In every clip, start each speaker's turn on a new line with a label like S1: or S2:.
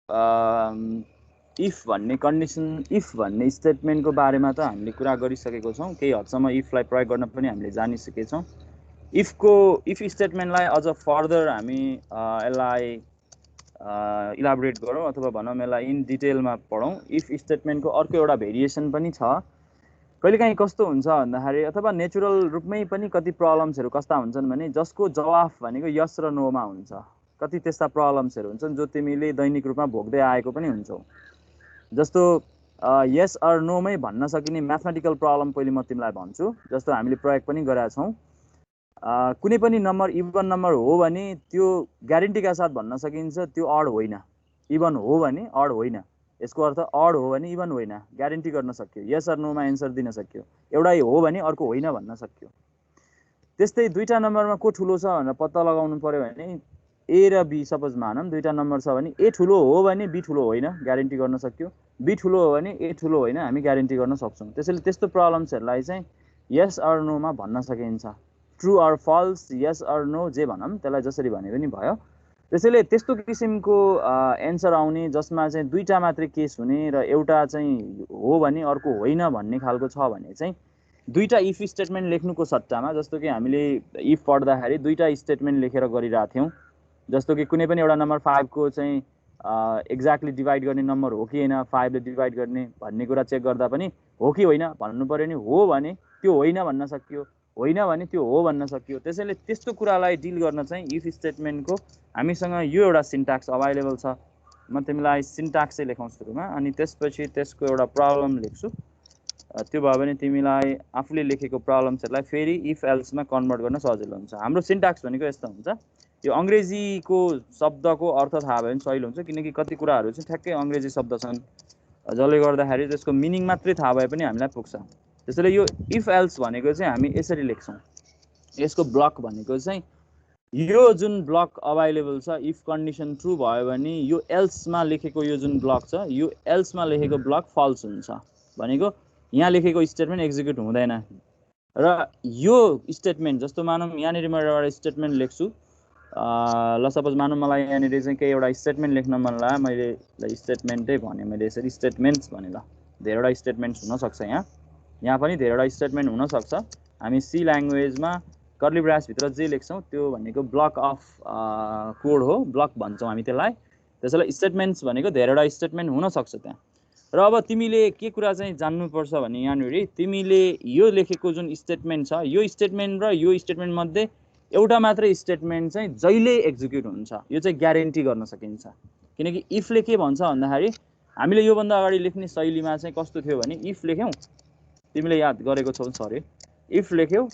S1: If भन्ने condition if भन्ने स्टेटमेन्टको बारेमा त हामीले कुरा गरिसकेको छौँ, केही हदसम्म इफलाई प्रयोग गर्न पनि हामीले जानिसकेछौँ। इफ स्टेटमेन्टलाई अझ फर्दर हामी यसलाई इलाबोरेट गरौँ अथवा भनौँ यसलाई इन डिटेलमा पढौँ। इफ स्टेटमेन्टको अर्को एउटा भेरिएसन पनि छ। कहिलेकाहीँ कस्तो हुन्छ भन्दाखेरि अथवा नेचुरल रूपमै पनि कति प्रब्लम्सहरू कस्ता हुन्छन् भने जसको जवाफ भनेको यस र नोमा हुन्छ। कति त्यस्ता प्रब्लम्सहरू हुन्छन् जो तिमीले दैनिक रूपमा भोग्दै आएको पनि हुन्छौ। जस्तो यस अर नोमै भन्न सकिने म्याथमेटिकल प्रब्लम पहिले म तिमीलाई भन्छु, जस्तो हामीले प्रयोग पनि गरेका छौँ। कुनै पनि नम्बर इभन नम्बर हो भने त्यो ग्यारेन्टीका साथ भन्न सकिन्छ त्यो अड होइन। इभन हो भने अड होइन, यसको अर्थ अड हो भने इभन होइन, ग्यारेन्टी गर्न सक्यो। यस अर नोमा एन्सर दिन सक्यो। एउटै हो भने अर्को होइन भन्न सक्यो। त्यस्तै दुईटा नम्बरमा को ठुलो छ भनेर पत्ता लगाउनु पर्यो भने ए र बी सपोज मानौँ, दुईटा नम्बर छ भने ए ठुलो हो भने बी ठुलो होइन, ग्यारेन्टी गर्न सक्यो। बी ठुलो हो भने ए ठुलो होइन, हामी ग्यारेन्टी गर्न सक्छौँ। त्यसैले त्यस्तो प्रब्लम्सहरूलाई चाहिँ यस अर नोमा भन्न सकिन्छ। True or false, yes or no जे भनौँ त्यसलाई जसरी भने पनि भयो। त्यसैले त्यस्तो किसिमको एन्सर आउने जसमा चाहिँ दुईटा मात्रै केस हुने र एउटा चाहिँ हो भने अर्को होइन भन्ने खालको छ भने चाहिँ दुईटा इफ स्टेटमेन्ट लेख्नुको सट्टामा, जस्तो कि हामीले इफ पढ्दाखेरि दुईटा स्टेटमेन्ट लेखेर गरिरहेको थियौँ। जस्तो कि कुनै पनि एउटा नम्बर 5 को चाहिँ एक्ज्याक्टली डिभाइड गर्ने नम्बर हो कि होइन, 5 ले डिभाइड गर्ने भन्ने कुरा चेक गर्दा पनि हो कि होइन भन्नु पर्यो नि। हो भने त्यो होइन भन्न सकियो, होइन भने त्यो हो भन्न सकियो। त्यसैले त्यस्तो कुरालाई डिल गर्न चाहिँ इफ स्टेटमेन्टको हामीसँग यो एउटा सिन्ट्याक्स अभाइलेबल छ। म तिमीलाई सिन्ट्याक्सै लेखाउँ सुरुमा, अनि त्यसपछि त्यसको एउटा प्रब्लम लेख्छु। त्यो भयो भने तिमीलाई आफूले लेखेको प्रब्लम्सहरूलाई फेरि इफ एल्समा कन्भर्ट गर्न सजिलो हुन्छ। हाम्रो सिन्ट्याक्स भनेको यस्तो हुन्छ। यो अङ्ग्रेजीको शब्दको अर्थ थाहा भयो भने सजिलो हुन्छ, किनकि कति कुराहरू चाहिँ ठ्याक्कै अङ्ग्रेजी शब्द छन्, जसले गर्दाखेरि त्यसको मिनिङ मात्रै थाहा भए पनि हामीलाई पुग्छ। त्यसैले यो इफ एल्स भनेको चाहिँ हामी यसरी लेख्छौँ। यसको ब्लक भनेको चाहिँ यो जुन ब्लक अभाइलेबल छ, इफ कन्डिसन ट्रु भयो भने यो एल्समा लेखेको यो जुन ब्लक छ, यो एल्समा लेखेको ब्लक फल्स हुन्छ भनेको यहाँ लेखेको स्टेटमेन्ट एक्जिक्युट हुँदैन। र यो स्टेटमेन्ट जस्तो मानौँ यहाँनिर म एउटा स्टेटमेन्ट लेख्छु। ल सपोज मानौँ मलाई यहाँनिर चाहिँ केही एउटा स्टेटमेन्ट लेख्न मन लाग्यो, मैले स्टेटमेन्टै भने, मैले यसरी स्टेटमेन्ट्स भने। ल धेरैवटा स्टेटमेन्ट्स हुनसक्छ, यहाँ पनि धेरैवटा स्टेटमेन्ट हुनसक्छ। हामी सी ल्याङ्ग्वेजमा कर्ली ब्रासभित्र जे लेख्छौँ त्यो भनेको ब्लक अफ कोड हो, ब्लक भन्छौँ हामी त्यसलाई। त्यसैले स्टेटमेन्ट्स भनेको धेरैवटा स्टेटमेन्ट हुनसक्छ त्यहाँ। र अब तिमीले के कुरा चाहिँ जान्नुपर्छ भने यहाँनिर तिमीले यो लेखेको जुन स्टेटमेन्ट छ, यो स्टेटमेन्ट र यो स्टेटमेन्ट मध्ये एउटा मात्रै स्टेटमेन्ट चाहिँ जहिले एक्जिक्युट हुन्छ, यो चाहिँ ग्यारेन्टी गर्न सकिन्छ। किनकि इफले के भन्छ भन्दाखेरि हामीले योभन्दा अगाडि लेख्ने शैलीमा चाहिँ कस्तो थियो भने इफ लेख्यौँ, तिमीले याद गरेको छौ सरी, इफ लेख्यौ,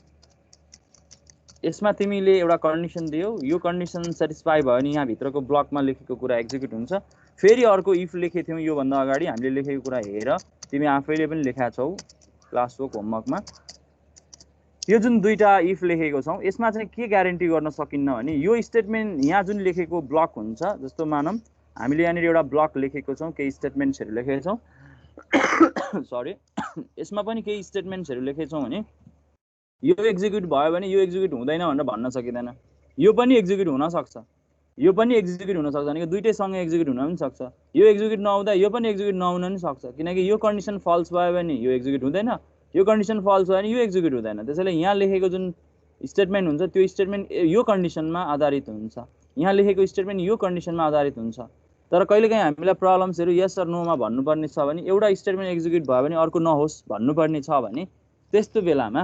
S1: यसमा तिमीले एउटा कन्डिसन दियौ, यो कन्डिसन सेटिस्फाई भयो भने यहाँभित्रको ब्लकमा लेखेको कुरा एक्जिक्युट हुन्छ। फेरि अर्को इफ लेखेको थियौँ योभन्दा अगाडि हामीले लेखेको कुरा हेर, तिमी आफैले पनि लेखा छौ क्लास वर्क होमवर्कमा। यो जुन दुईटा इफ लेखेको छौँ यसमा चाहिँ के ग्यारेन्टी गर्न सकिन्न भने यो स्टेटमेन्ट यहाँ जुन लेखेको ब्लक हुन्छ, जस्तो मानौँ हामीले यहाँनिर एउटा ब्लक लेखेको छौँ, केही स्टेटमेन्ट्सहरू लेखेको छौँ सरी, यसमा पनि केही स्टेटमेन्ट्सहरू लेखेको छौँ भने यो एक्जिक्युट भयो भने यो एक्जिक्युट हुँदैन भनेर भन्न सकिँदैन। यो पनि एक्जिक्युट हुनसक्छ, यो पनि एक्जिक्युट हुनसक्छ, भनेको दुइटैसँग एक्जिक्युट हुन पनि सक्छ। यो एक्जिक्युट नहुँदा यो पनि एक्जिक्युट नहुन पनि सक्छ, किनकि यो कन्डिसन फल्स भयो भने यो एक्जिक्युट हुँदैन, यो कन्डिसन फल्स भयो भने यो एक्जिक्युट हुँदैन। त्यसैले यहाँ लेखेको जुन स्टेटमेन्ट हुन्छ त्यो स्टेटमेन्ट यो कन्डिसनमा आधारित हुन्छ, यहाँ लेखेको स्टेटमेन्ट यो कन्डिसनमा आधारित हुन्छ। तर कहिलेकाहीँ हामीलाई प्रब्लम्सहरू यस र नोमा भन्नुपर्ने छ भने एउटा स्टेटमेन्ट एक्जिक्युट भयो भने अर्को नहोस् भन्नुपर्ने छ भने त्यस्तो बेलामा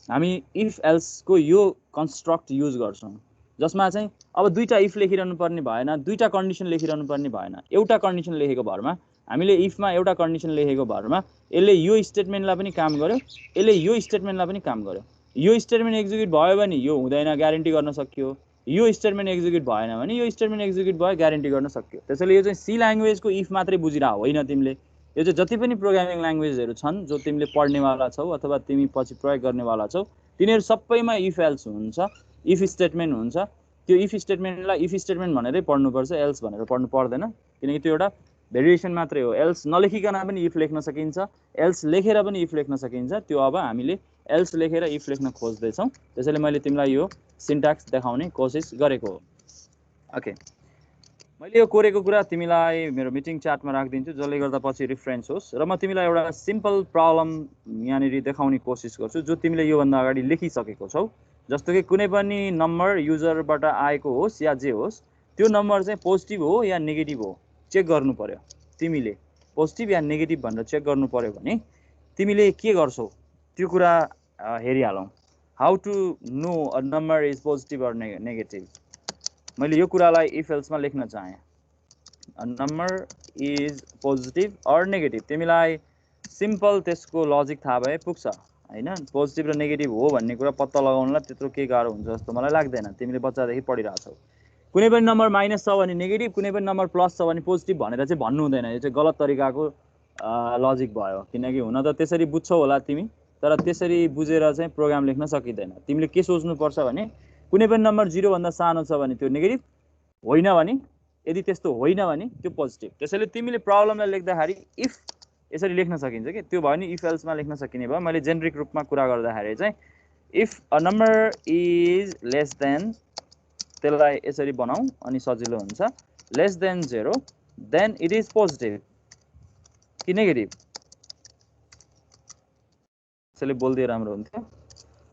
S1: हामी इफ एल्सको यो कन्स्ट्रक्ट युज गर्छौँ, जसमा चाहिँ अब दुईटा इफ लेखिरहनु पर्ने भएन, दुईटा कन्डिसन लेखिरहनु पर्ने भएन, एउटा कन्डिसन लेखेको भरमा हामीले इफमा एउटा कन्डिसन लेखेको भरमा यसले यो स्टेटमेन्टलाई पनि काम गर्यो, यसले यो स्टेटमेन्टलाई पनि काम गर्यो। यो स्टेटमेन्ट एक्जिक्युट भयो भने यो हुँदैन, ग्यारेन्टी गर्न सकियो। यो स्टेटमेन्ट एक्जिक्युट भएन भने यो स्टेटमेन्ट एक्जिक्युट भयो, ग्यारेन्टी गर्न सक्यो। त्यसैले यो चाहिँ सी ल्याङ्ग्वेजको इफ मात्रै बुझिरह होइन तिमीले, यो चाहिँ जति पनि प्रोग्रामिङ ल्याङ्ग्वेजहरू छन् जो तिमीले पढ्नेवाला छौ अथवा तिमी पछि प्रयोग गर्नेवाला छौ तिनीहरू सबैमा इफ एल्स हुन्छ, इफ स्टेटमेन्ट हुन्छ। त्यो इफ स्टेटमेन्टलाई इफ स्टेटमेन्ट भनेरै पढ्नुपर्छ, एल्स भनेर पढ्नु पर्दैन, किनकि त्यो एउटा भेरिएसन मात्रै हो। एल्स नलेखिकन पनि इफ लेख्न सकिन्छ, एल्स लेखेर पनि इफ लेख्न सकिन्छ। त्यो अब हामीले एल्स लेखेर इफ लेख्न खोज्दैछौँ, त्यसैले मैले तिमीलाई यो सिन्ट्याक्स देखाउने कोसिस गरेको हो। ओके, मैले यो कोरेको कुरा तिमीलाई मेरो मिटिङ च्याटमा राखिदिन्छु, जसले गर्दा पछि रेफरेन्स होस् र म तिमीलाई एउटा सिम्पल प्रब्लम यहाँनिर देखाउने कोसिस गर्छु जो तिमीले योभन्दा अगाडि लेखिसकेको छौ। जस्तो कि कुनै पनि नम्बर युजरबाट आएको होस् या जे होस्, त्यो नम्बर चाहिँ पोजिटिभ हो या नेगेटिभ हो चेक गर्नु पर्यो। तिमीले पोजिटिभ या नेगेटिभ भनेर चेक गर्नु पर्यो भने तिमीले के गर्छौ त्यो कुरा हेरिहालौँ। How to know a number is positive or negative. मैले यो कुरालाई इफ एल्समा लेख्न चाहे। A number is positive or negative. तिमीलाई सिम्पल त्यसको लजिक थाहा भए पुग्छ हैन। पोजिटिभ र नेगेटिभ हो भन्ने कुरा पत्ता लगाउनलाई त्यत्रो के गाह्रो हुन्छ जस्तो मलाई लाग्दैन। तिमीले बच्चादेखि पढिरहेछौ। कुनै पनि नम्बर माइनस छ भने नेगेटिभ, कुनै पनि नम्बर प्लस छ भने पोजिटिभ भनेर चाहिँ भन्नु हुँदैन। यो चाहिँ गलत तरिकाको लजिक भयो। किनकि हुन त त्यसरी बुझ्छौ होला तिमी, तर त्यसरी बुझेर चाहिँ प्रोग्राम लेख्न सकिँदैन। तिमीले के सोच्नुपर्छ भने कुनै पनि नम्बर 0 भन्दा सानो छ भने त्यो नेगेटिभ, होइन भने यदि त्यस्तो होइन भने त्यो पोजिटिभ। त्यसैले तिमीले प्रब्लमलाई लेख्दाखेरि इफ यसरी लेख्न सकिन्छ कि त्यो भयो नि इफ एल्समा लेख्न सकिने भयो। मैले जेनेरिक रूपमा कुरा गर्दाखेरि चाहिँ if a number is less than, त्यसलाई यसरी बनाऊ अनि सजिलो हुन्छ। Less than 0 then it is positive कि नेगेटिभ, त्यसैले बोल्दै राम्रो हुन्थ्यो।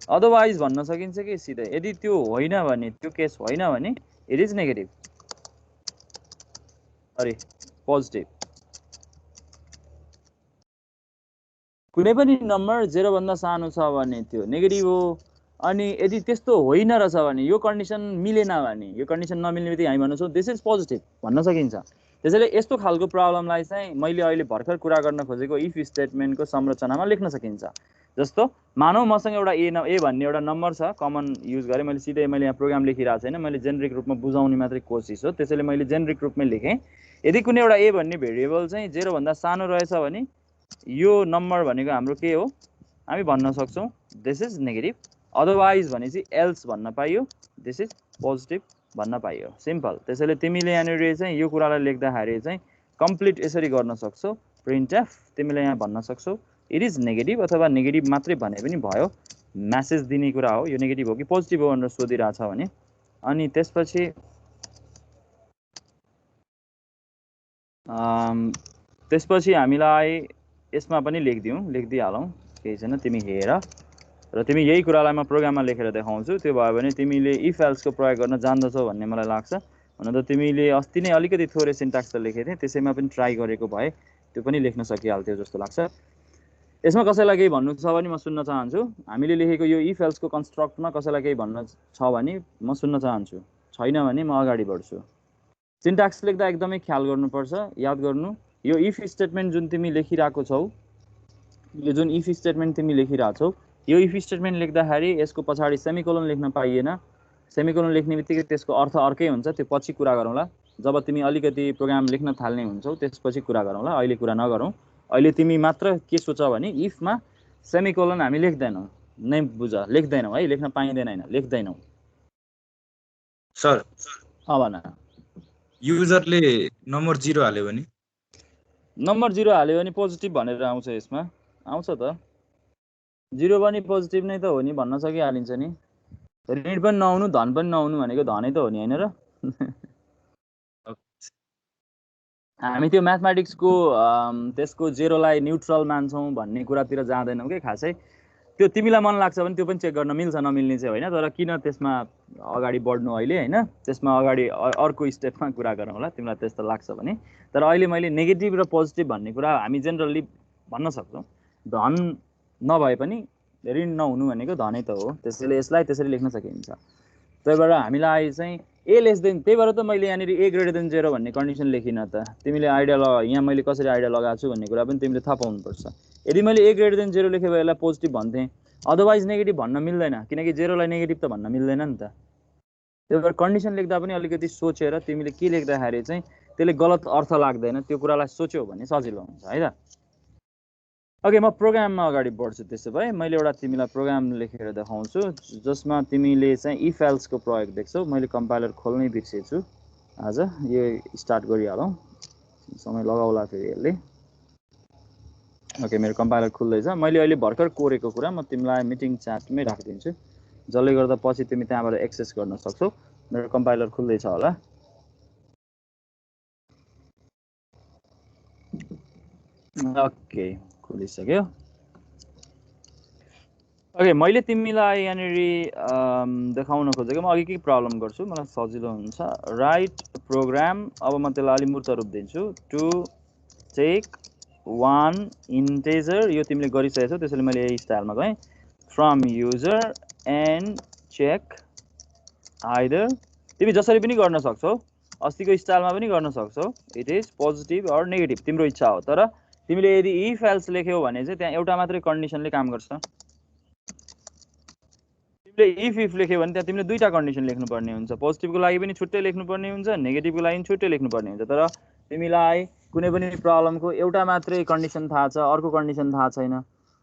S1: अदरवाइज भन्न सकिन्छ कि सिधै यदि त्यो होइन भने, त्यो केस होइन भने इट इज नेगेटिभ, अरे पोजिटिभ। कुनै पनि नम्बर 0 भन्दा सानो छ भने त्यो नेगेटिभ हो। अनि यदि त्यस्तो होइन रहेछ भने, यो कन्डिसन मिलेन भने, यो कन्डिसन नमिल्ने बित्तिकै हामी भन्छौँ दिस इज पोजिटिभ भन्न सकिन्छ। त्यसैले यस्तो खालको प्रब्लमलाई चाहिँ मैले अहिले भर्खर कुरा गर्न खोजेको इफ स्टेटमेन्टको संरचनामा लेख्न सकिन्छ। जस्तो मानौ मसँग एउटा ए भन्ने एउटा नम्बर छ, कमन युज गरेँ मैले। सिधै मैले यहाँ प्रोग्राम लेखिरहेको छैन, मैले जेनेरिक रूपमा बुझाउने मात्रै कोसिस हो। त्यसैले मैले जेनेरिक रूपमै लेखेँ। यदि कुनै एउटा ए भन्ने भेरिएबल चाहिँ 0 भन्दा सानो रहेछ भने यो नम्बर भनेको हाम्रो के हो हामी भन्न सक्छौँ दिस इज नेगेटिभ। अदरवाइज भने चाहिँ एल्स भन्न पाइयो, दिस इज पोजिटिभ भन्न पाइयो। सिम्पल। त्यसैले तिमीले यहाँनिर चाहिँ यो कुरालाई लेख्दाखेरि चाहिँ कम्प्लिट यसरी गर्न सक्छौ। प्रिन्ट एफ तिमीले यहाँ भन्न सक्छौ इट इज नेगेटिभ, अथवा नेगेटिभ मात्रै भने पनि भयो। म्यासेज दिने कुरा हो, यो नेगेटिभ हो कि पोजिटिभ हो भनेर सोधिरहेछ भने। अनि त्यसपछि हामीलाई यसमा पनि लेखिदिइहालौँ, केही छैन। तिमी हेर र तिमी यही कुरालाई म प्रोग्राममा लेखेर देखाउँछु। त्यो भयो भने तिमीले इफ एल्सको प्रयोग गर्न जान्दछौ भन्ने मलाई लाग्छ। हुन त तिमीले अस्ति नै अलिकति थोरै सिन्ट्याक्स त लेखेको थिएँ, त्यसैमा पनि ट्राई गरेको भए त्यो पनि लेख्न सकिहाल्थ्यो जस्तो लाग्छ। यसमा कसैलाई केही भन्नु छ भने म सुन्न चाहन्छु। हामीले लेखेको यो इफ एल्सको कन्स्ट्रक्टमा कसैलाई केही भन्न छ भने म सुन्न चाहन्छु, छैन भने म अगाडि बढ्छु। सिन्ट्याक्स लेख्दा एकदमै ख्याल गर्नुपर्छ। याद गर्नु, यो इफ स्टेटमेन्ट जुन तिमी लेखिरहेको छौ, यो जुन इफ स्टेटमेन्ट तिमी लेखिरहेछौ, यो इफ स्टेटमेन्ट लेख्दाखेरि यसको पछाडि सेमिकोलन लेख्न पाइएन। सेमिकोलन लेख्ने बित्तिकै त्यसको अर्थ अर्कै हुन्छ। त्यो पछि कुरा गरौँला, जब तिमी अलिकति प्रोग्राम लेख्न थाल्ने हुन्छौ त्यसपछि कुरा गरौँला, अहिले कुरा नगरौँ। अहिले तिमी मात्र के सोच भने इफमा सेमिकोलन हामी लेख्दैनौँ नै, बुझ, लेख्दैनौँ है, लेख्न पाइँदैन हैन, लेख्दैनौँ।
S2: सर
S1: भन।
S2: युजरले नम्बर 0 हाल्यो भने,
S1: नम्बर 0 हाल्यो भने पोजिटिभ भनेर आउँछ। यसमा आउँछ त 0 पनि पोजिटिभ नै त हो नि, भन्न सकिहालिन्छ नि। ऋण पनि नहुनु धन पनि नहुनु भनेको धनै त हो नि, होइन र? हामी त्यो म्याथमेटिक्सको त्यसको 0लाई न्युट्रल मान्छौँ भन्ने कुरातिर जाँदैनौँ कि खासै। त्यो तिमीलाई मन लाग्छ भने त्यो पनि चेक गर्न मिल्छ, नमिल्ने चाहिँ होइन। तर किन त्यसमा अगाडि बढ्नु अहिले, होइन? त्यसमा अगाडि अर्को स्टेपमा कुरा गरौँ होला, तिमीलाई त्यस्तो लाग्छ भने। तर अहिले मैले नेगेटिभ र पोजिटिभ भन्ने कुरा हामी जेनरली भन्न सक्छौँ। धन नभए पनि ऋण नहुनु भनेको धनै त हो। त्यसैले यसलाई त्यसरी लेख्न सकिन्छ। त्यही भएर हामीलाई चाहिँ ए लेस देन, त्यही भएर त मैले यहाँनिर ए ग्रेटर देन 0 भन्ने कन्डिसन लेखिनँ त। तिमीले आइडिया यहाँ मैले कसरी आइडिया लगाएको छु भन्ने कुरा पनि तिमीले थाहा पाउनुपर्छ। यदि मैले ए ग्रेटर देन 0 लेखेँ भए यसलाई पोजिटिभ भन्थेँ, अदरवाइज नेगेटिभ भन्न मिल्दैन, किनकि 0लाई नेगेटिभ त भन्न मिल्दैन नि त। त्यही भएर कन्डिसन लेख्दा पनि अलिकति सोचेर तिमीले के लेख्दाखेरि चाहिँ त्यसले गलत अर्थ लाग्दैन, त्यो कुरालाई सोच्यौ भने सजिलो हुन्छ है त। ओके, म प्रोग्राममा अगाडि बढ्छु। त्यसो भए मैले एउटा तिमीलाई प्रोग्राम लेखेर देखाउँछु जसमा तिमीले चाहिँ इफ एल्सको प्रयोग देख्छौ। मैले कम्पाइलर खोल्नै बिर्सेछु आज, यो स्टार्ट गरिहालौँ, समय लगाउला फेरि यसले। ओके, मेरो कम्पाइलर खुल्दैछ। मैले अहिले भर्खर कोरेको कुरा म तिमीलाई मिटिङ च्याटमै राखिदिन्छु, जसले गर्दा पछि तिमी त्यहाँबाट एक्सेस गर्न सक्छौ। मेरो कम्पाइलर खुल्दैछ होला। ओके खुलिसक्यो। ओके मैले तिमीलाई यहाँनिर देखाउन खोजेको म अघि के प्रब्लम गर्छु मलाई सजिलो हुन्छ। राइट प्रोग्राम, अब म त्यसलाई अलि मूर्त रूप दिन्छु। टु टेक वान इन्टेजर, यो तिमीले गरिसकेको छौ त्यसैले मैले यही स्टाइलमा गएँ। From user end check either, तिमी जसरी पनि गर्न सक्छौ, अस्तिको स्टाइलमा पनि गर्न सक्छौ। It is positive or negative, तिम्रो इच्छा हो। तर तिमीले यदि इफ एल्स लेख्यौ भने चाहिँ त्यहाँ एउटा मात्रै कन्डिसनले काम गर्छ। तिमीले इफ लेख्यौ भने त्यहाँ तिमीले दुईटा कन्डिसन लेख्नुपर्ने हुन्छ। पोजिटिभको लागि पनि छुट्टै लेख्नुपर्ने हुन्छ, नेगेटिभको लागि पनि छुट्टै लेख्नुपर्ने हुन्छ। तर तिमीलाई कुनै पनि प्रब्लमको एउटा मात्रै कन्डिसन थाहा छ, अर्को कन्डिसन थाहा छैन,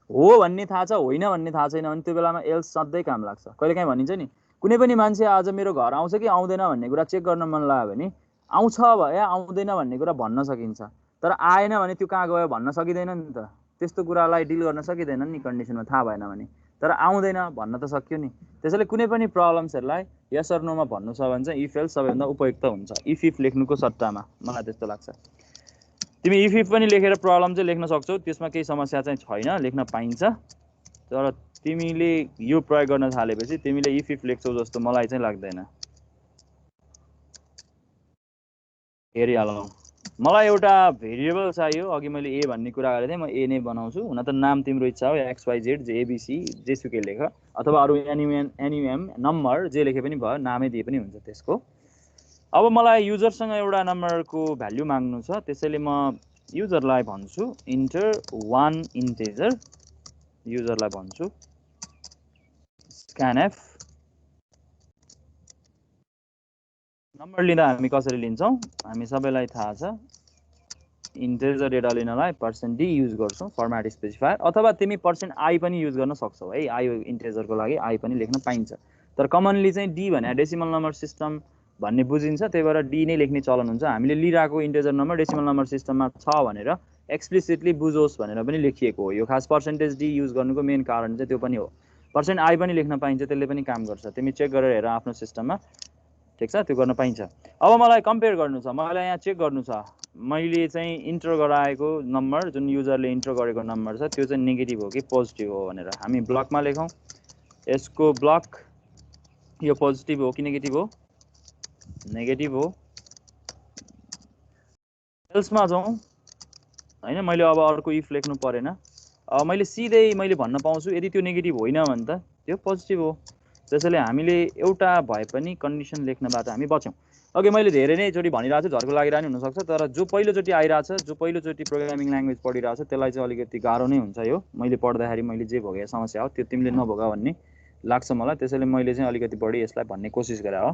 S1: हो भन्ने थाहा छ, होइन भन्ने थाहा छैन भने त्यो बेलामा एल्स सधैँ काम लाग्छ। कहिलेकाहीँ भनिन्छ नि, कुनै पनि मान्छे आज मेरो घर आउँछ कि आउँदैन भन्ने कुरा चेक गर्न मन लाग्यो भने आउँछ भए आउँदैन भन्ने कुरा भन्न सकिन्छ। तर आएन भने त्यो कहाँ गयो भन्न सकिँदैन नि त। त्यस्तो कुरालाई डिल गर्न सकिँदैन नि कन्डिसनमा थाहा भएन भने। तर आउँदैन भन्न त सक्यो नि। त्यसैले कुनै पनि प्रब्लम्सहरूलाई यस अर नोमा भन्नु छ भने चाहिँ इफ एल्स सबैभन्दा उपयुक्त हुन्छ, इफ लेख्नुको सट्टामा, मलाई त्यस्तो लाग्छ। तिमी इफ पनि लेखेर प्रब्लम चाहिँ लेख्न सक्छौ, त्यसमा केही समस्या चाहिँ छैन, लेख्न पाइन्छ। तर तिमीले यो प्रयोग गर्न थालेपछि तिमीले इफ लेख्छौ जस्तो मलाई चाहिँ लाग्दैन। हेरिहालौँ, मलाई एउटा भेरिएबल चाहियो। अघि मैले ए भन्ने कुरा गरेको थिएँ, म ए नै बनाउँछु। हुन त नाम तिम्रो इच्छा हो, XYZ एबिसी जेसुकै लेख, अथवा अरू एनयुएम नम्बर जे लेखे पनि भयो, नामै दिए पनि हुन्छ त्यसको। अब मलाई युजरसँग एउटा नम्बरको भ्याल्यु माग्नु छ, त्यसैले म युजरलाई भन्छु इन्टर वान इन्टेजर, युजरलाई भन्छु स्क्यानएफ। नम्बर लिँदा हामी कसरी लिन्छौँ हामी सबैलाई थाहा छ। इन्टेजर डेटा लिनलाई %d युज गर्छौँ फर्मेट स्पेसिफायर, अथवा तिमी %i पनि युज गर्न सक्छौ है। आई इन्टेजरको लागि आई पनि लेख्न पाइन्छ। तर कमनली चाहिँ डी भने डेसिमल नम्बर सिस्टम भन्ने बुझिन्छ, त्यही भएर डी नै लेख्ने चलन हुन्छ। हामीले लिइरहेको इन्टेजर नम्बर डेसिमल नम्बर सिस्टममा छ भनेर एक्सप्लिसिटली बुझोस् भनेर पनि लेखिएको हो। यो खास %d युज गर्नुको मेन कारण चाहिँ त्यो पनि हो। %i पनि लेख्न पाइन्छ, त्यसले पनि काम गर्छ। तिमी चेक गरेर हेर आफ्नो सिस्टममा, ठिक छ, त्यो गर्न पाइन्छ। अब मलाई कम्पेयर गर्नु छ, मलाई यहाँ चेक गर्नु छ मैले चाहिँ इन्टर गराएको नम्बर, जुन युजरले इन्टर गरेको नम्बर छ त्यो चाहिँ नेगेटिभ हो कि पोजिटिभ हो भनेर हामी ब्लकमा लेखौँ। यसको ब्लक यो पोजिटिभ हो कि नेगेटिभ हो? नेगेटिभ हो। एल्समा जाउँ हैन, मैले अब अर्को इफ लेख्नु परेन। अब मैले सिधै मैले भन्न पाउँछु यदि त्यो नेगेटिभ होइन भने त त्यो पोजिटिभ हो। त्यसैले हामीले एउटा भए पनि कन्डिसन लेख्नबाट हामी बच्यौँ। अघि मैले धेरै नै चोटि भनिरहेको छु, झर्को लागिरहने हुनसक्छ, तर जो पहिलोचोटि आइरहेछ, जो पहिलोचोटि प्रोग्रामिङ ल्याङ्ग्वेज पढिरहेछ त्यसलाई चाहिँ अलिकति गाह्रो नै हुन्छ। यो मैले पढ्दाखेरि मैले जे भोगेको समस्या हो त्यो तिमीले नभोगा भन्ने लाग्छ मलाई। त्यसैले मैले चाहिँ अलिकति बढी यसलाई भन्ने कोसिस गरे हो।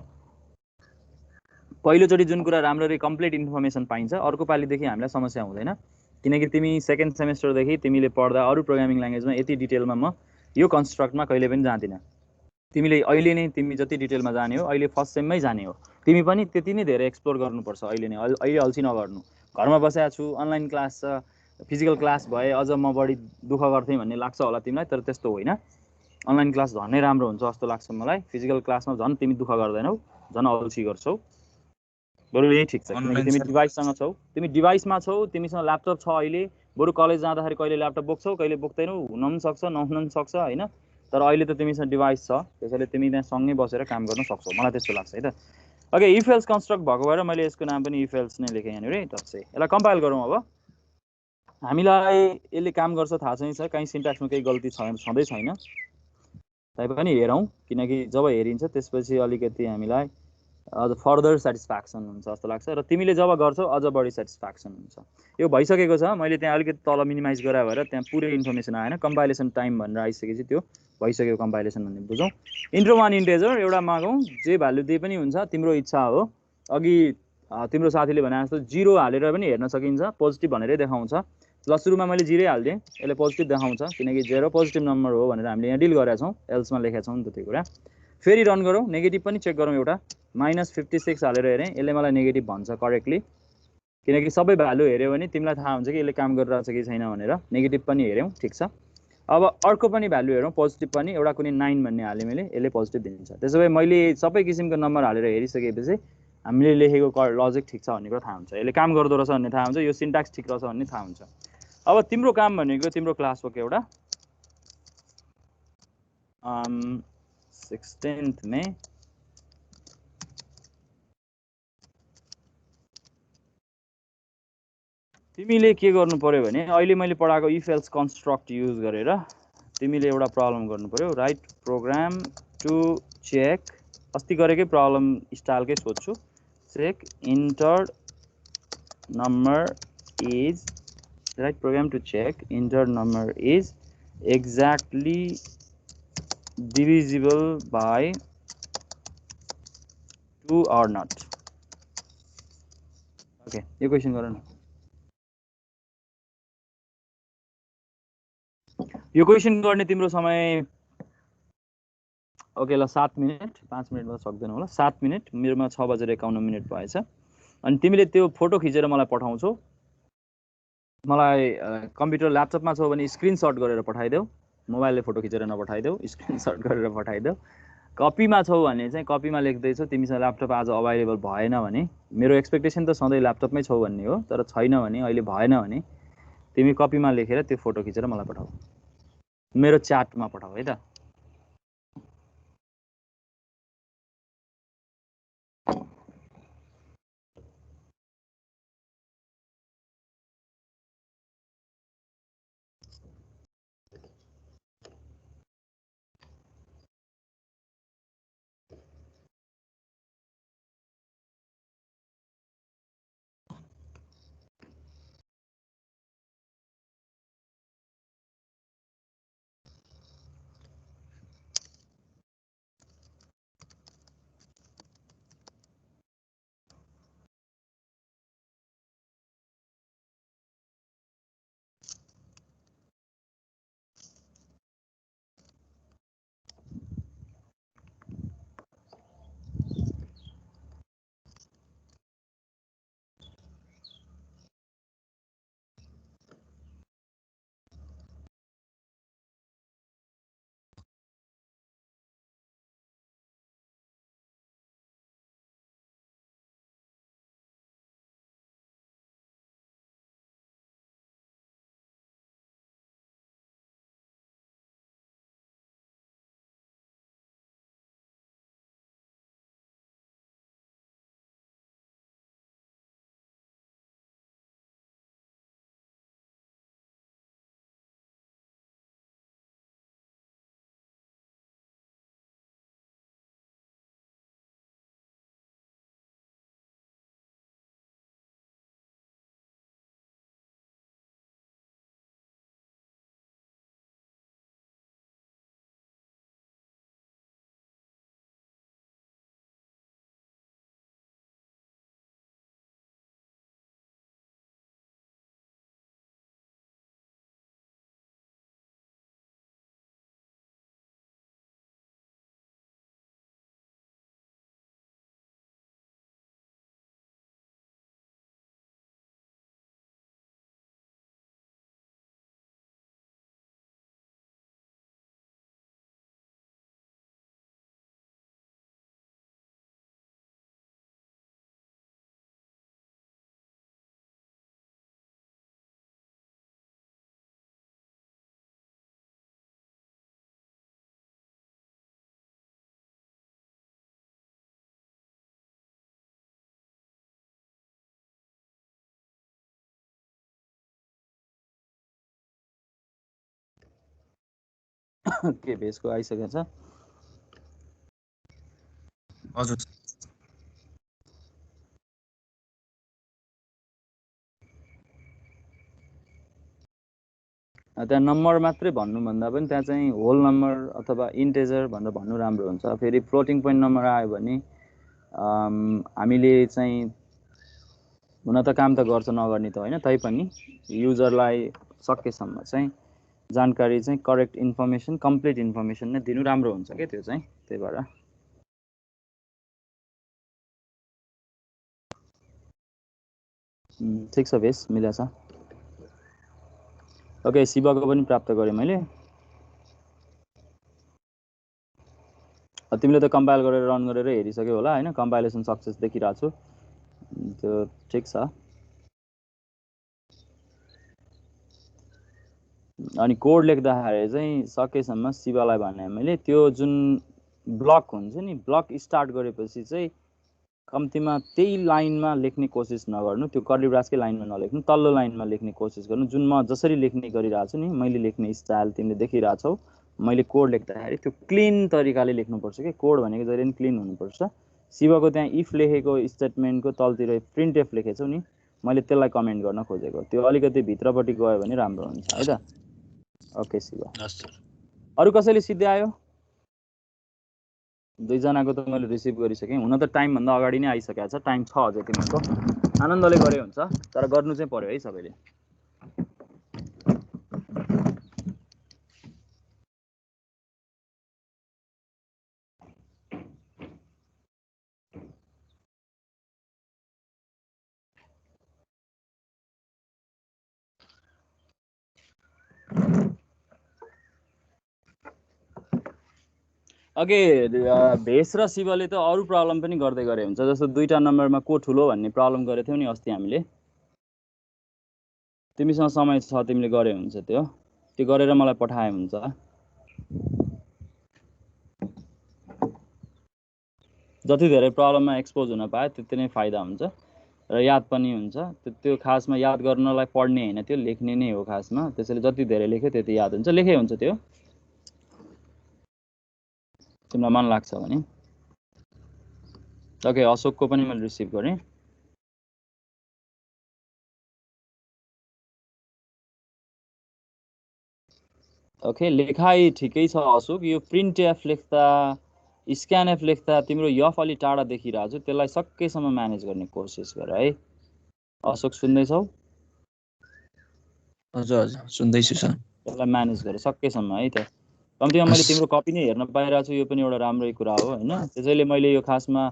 S1: पहिलोचोटि जुन कुरा राम्ररी कम्प्लिट इन्फर्मेसन पाइन्छ, अर्को पालिदेखि हामीलाई समस्या हुँदैन। किनकि तिमी सेकेन्ड सेमेस्टरदेखि तिमीले पढ्दा अरू प्रोग्रामिङ ल्याङ्ग्वेजमा यति डिटेलमा म यो कन्स्ट्रक्टमा कहिले पनि जाँदिनँ। तिमीले अहिले नै तिमी जति डिटेलमा जाने हो अहिले फर्स्ट सेममै जाने हो। तिमी पनि त्यति नै धेरै एक्सप्लोर गर्नुपर्छ अहिले नै, अहिले अल्छी नगर्नु। घरमा बसेको छु, अनलाइन क्लास छ, फिजिकल क्लास भए अझ म बढी दुःख गर्थेँ भन्ने लाग्छ होला तिमीलाई, तर त्यस्तो होइन। अनलाइन क्लास झनै राम्रो हुन्छ जस्तो लाग्छ मलाई। फिजिकल क्लासमा झन् तिमी दुःख गर्दैनौ, झन् अल्छी गर्छौ। बरु यही ठिक छ, किनकि तिमी डिभाइससँग छौ, तिमी डिभाइसमा छौ, तिमीसँग ल्यापटप छ अहिले। बरु कलेज जाँदाखेरि कहिले ल्यापटप बोक्छौ, कहिले बोक्दैनौ, हुन पनि सक्छ नहुन पनि सक्छ होइन। तर अहिले त तिमीसँग डिभाइस छ, त्यसैले तिमी त्यहाँ सँगै बसेर काम गर्न सक्छौ, मलाई त्यस्तो लाग्छ है त। ओके, इफ एल्स कन्स्ट्रक्ट भएको भएर मैले यसको नाम पनि इफ एल्स नै लेखेँ यहाँनिर। टच्चै यसलाई कम्पाइल गरौँ। अब हामीलाई यसले काम गर्छ थाहा चाहिँ छ, कहीँ सिन्ट्याक्समा केही गल्ती छँदै छैन। तैपनि हेरौँ, किनकि जब हेरिन्छ त्यसपछि अलिकति हामीलाई अझ फर्दर सेटिस्फ्याक्सन हुन्छ जस्तो लाग्छ, र तिमीले जब गर्छौ अझ बढी सेटिस्फ्याक्सन हुन्छ। यो भइसकेको छ, मैले त्यहाँ अलिकति तल मिनिमाइज गरे भएर त्यहाँ पुरै इन्फर्मेसन आएन। कम्पाइलेसन टाइम भनेर आइसकेपछि त्यो भइसक्यो कम्पाइलेसन भन्ने बुझौँ। इन्ट्रो वान इन्टेजर एउटा मागौँ, जे भ्यालु दिए पनि हुन्छ, तिम्रो इच्छा हो। अघि तिम्रो साथीले भने जस्तो 0 हालेर पनि हेर्न सकिन्छ, पोजिटिभ भनेरै देखाउँछ। ल सुरुमा मैले 0 हालिदिएँ, यसले पोजिटिभ देखाउँछ किनकि 0 पोजिटिभ नम्बर हो भनेर हामीले यहाँ डिल गरेका छौँ, एल्समा लेखेका छौँ नि त त्यो कुरा। फेरि रन गरौँ, नेगेटिभ पनि चेक गरौँ। एउटा -56 हालेर हेरेँ, यसले मलाई नेगेटिभ भन्छ करेक्टली, किनकि सबै भ्यालु हेऱ्यो भने तिमीलाई थाहा हुन्छ कि यसले काम गरिरहेछ कि छैन भनेर। नेगेटिभ पनि हेऱ्यौँ, ठिक छ। अब अर्को पनि भ्यालु हेरौँ, पोजिटिभ पनि। एउटा कुनै 9 भन्ने हालेँ मैले, यसले पोजिटिभ दिन्छ। त्यसो भए मैले सबै किसिमको नम्बर हालेर हेरिसकेपछि हामीले लेखेको लजिक ठिक छ भन्ने कुरा थाहा हुन्छ, यसले काम गर्दो रहेछ भन्ने थाहा हुन्छ, यो सिन्ट्याक्स ठिक रहेछ भन्ने थाहा हुन्छ। अब तिम्रो काम भनेको तिम्रो क्लासवर्क एउटा 16th मे तिमीले के गर्नु पर्यो भने अहिले मैले पढाएको इफ एल्स कन्स्ट्रक्ट युज गरेर तिमीले एउटा प्रब्लम गर्नु पर्यो राइट प्रोग्राम टु चेक अस्ति गरेकै प्रब्लम स्टाइलकै सोध्छु check enter number is write program to check enter number is exactly divisible by 2 or not. Okay, यो क्वेसन गर न यो क्वेसन गर्ने तिम्रो समय ओके ल 7 मिनेट 5 मिनेटमा सक्दैन होला 7 मिनेट मेरोमा 6:51 भएछ अनि तिमीले त्यो फोटो खिचेर मलाई पठाउँछौ मलाई कम्प्युटर ल्यापटपमा छौ भने स्क्रिनशट गरेर पठाइदेऊ मोबाइलले फोटो खिचेर नपठाइदेऊ स्क्रिनशट गरेर पठाइदेऊ कपीमा छौ भने चाहिँ कपीमा लेख्दैछौ तिमीसँग ल्यापटप आज अभाइलेबल भएन भने मेरो एक्सपेक्टेसन त सधैँ ल्यापटपमै छौ भन्ने हो तर छैन भने अहिले भएन भने तिमी कपीमा लेखेर त्यो फोटो खिचेर मलाई पठाऊ मेरो च्याटमा पठाऊ है त के भेजको आइसकेको छ
S2: हजुर
S1: त्यहाँ नम्बर मात्रै भन्नुभन्दा पनि त्यहाँ चाहिँ होल नम्बर अथवा इन्टेजर भनेर भन्नु राम्रो हुन्छ फेरि फ्लोटिङ पोइन्ट नम्बर आयो भने हामीले चाहिँ हुन त काम त गर्छ नगर्ने त होइन तैपनि युजरलाई सकेसम्म चाहिँ जानकारी चाहिँ करेक्ट इन्फर्मेसन कम्प्लिट इन्फर्मेसन नै दिनु राम्रो हुन्छ क्या त्यो चाहिँ त्यही भएर ठिक छ भेष मिलेछ ओके शिवको पनि प्राप्त गरेँ मैले तिमीले त कम्पाइल गरेर रन गरेर हेरिसक्यौ होला होइन कम्पाइलेसन सक्सेस देखिरहेको छु त्यो ठिक छ अनि कोड लेख्दाखेरि चाहिँ सकेसम्म शिवलाई भने मैले त्यो जुन ब्लक हुन्छ नि ब्लक स्टार्ट गरेपछि चाहिँ कम्तीमा त्यही लाइनमा लेख्ने कोसिस नगर्नु, त्यो कर्ली ब्रासकै लाइनमा नलेख्नु, तल्लो लाइनमा लेख्ने कोसिस गर्नु। जुन म जसरी लेख्ने गरिरहेको छु नि, मैले लेख्ने स्टाइल तिमीले देखिरहेछौ, मैले कोड लेख्दाखेरि त्यो क्लिन तरिकाले लेख्नुपर्छ कि कोड भनेको जहिले पनि क्लिन हुनुपर्छ। शिवको त्यहाँ इफ लेखेको स्टेटमेन्टको तलतिर प्रिन्ट एफ लेखेछौ नि, मैले त्यसलाई कमेन्ट गर्न खोजेको। त्यो अलिकति भित्रपट्टि गयो भने राम्रो हुन्छ है त। ओके शिव। अरू कसैले सिद्ध्यायो? दुईजनाको त मैले रिसिभ गरिसकेँ। हुन त टाइमभन्दा अगाडि नै आइसकेको छ, टाइम छ अझै तिमीहरूको। आनन्दले गरे हुन्छ, तर गर्नु चाहिँ पर्यो है सबैले। अघि भेष र शिवले त अरू प्रब्लम पनि गर्दै गरे हुन्छ, जस्तो 2टा नम्बरमा को ठुलो भन्ने प्रब्लम गरेको थियौ नि अस्ति हामीले। तिमीसँग समय छ, तिमीले गरे हुन्छ, त्यो गरेर मलाई पठाए हुन्छ। जति धेरै प्रब्लममा एक्सपोज हुन पाए त्यति नै फाइदा हुन्छ र याद पनि हुन्छ। त्यो खासमा याद गर्नलाई पढ्ने होइन, त्यो लेख्ने नै हो खासमा। त्यसैले जति धेरै लेख्यो त्यति याद हुन्छ, लेखे हुन्छ त्यो तिमीलाई मन लाग्छ भने। ओके, अशोकको पनि मैले रिसिभ गरेँ। ओके, लेखाइ ठिकै छ अशोक। यो प्रिन्ट एफ लेख्दा, स्क्यान एफ लेख्दा तिम्रो यफ अलि टाढा देखिरहेको छ, त्यसलाई सकेसम्म म्यानेज गर्ने कोसिस गर है। अशोक सुन्दैछौ?
S2: हजुर हजुर सुन्दैछु सर।
S1: त्यसलाई म्यानेज गर सकेसम्म है त। कम्तीमा मैले तिम्रो कपी नै हेर्न पाइरहेको छु, यो पनि एउटा राम्रै कुरा हो होइन। त्यसैले मैले यो खासमा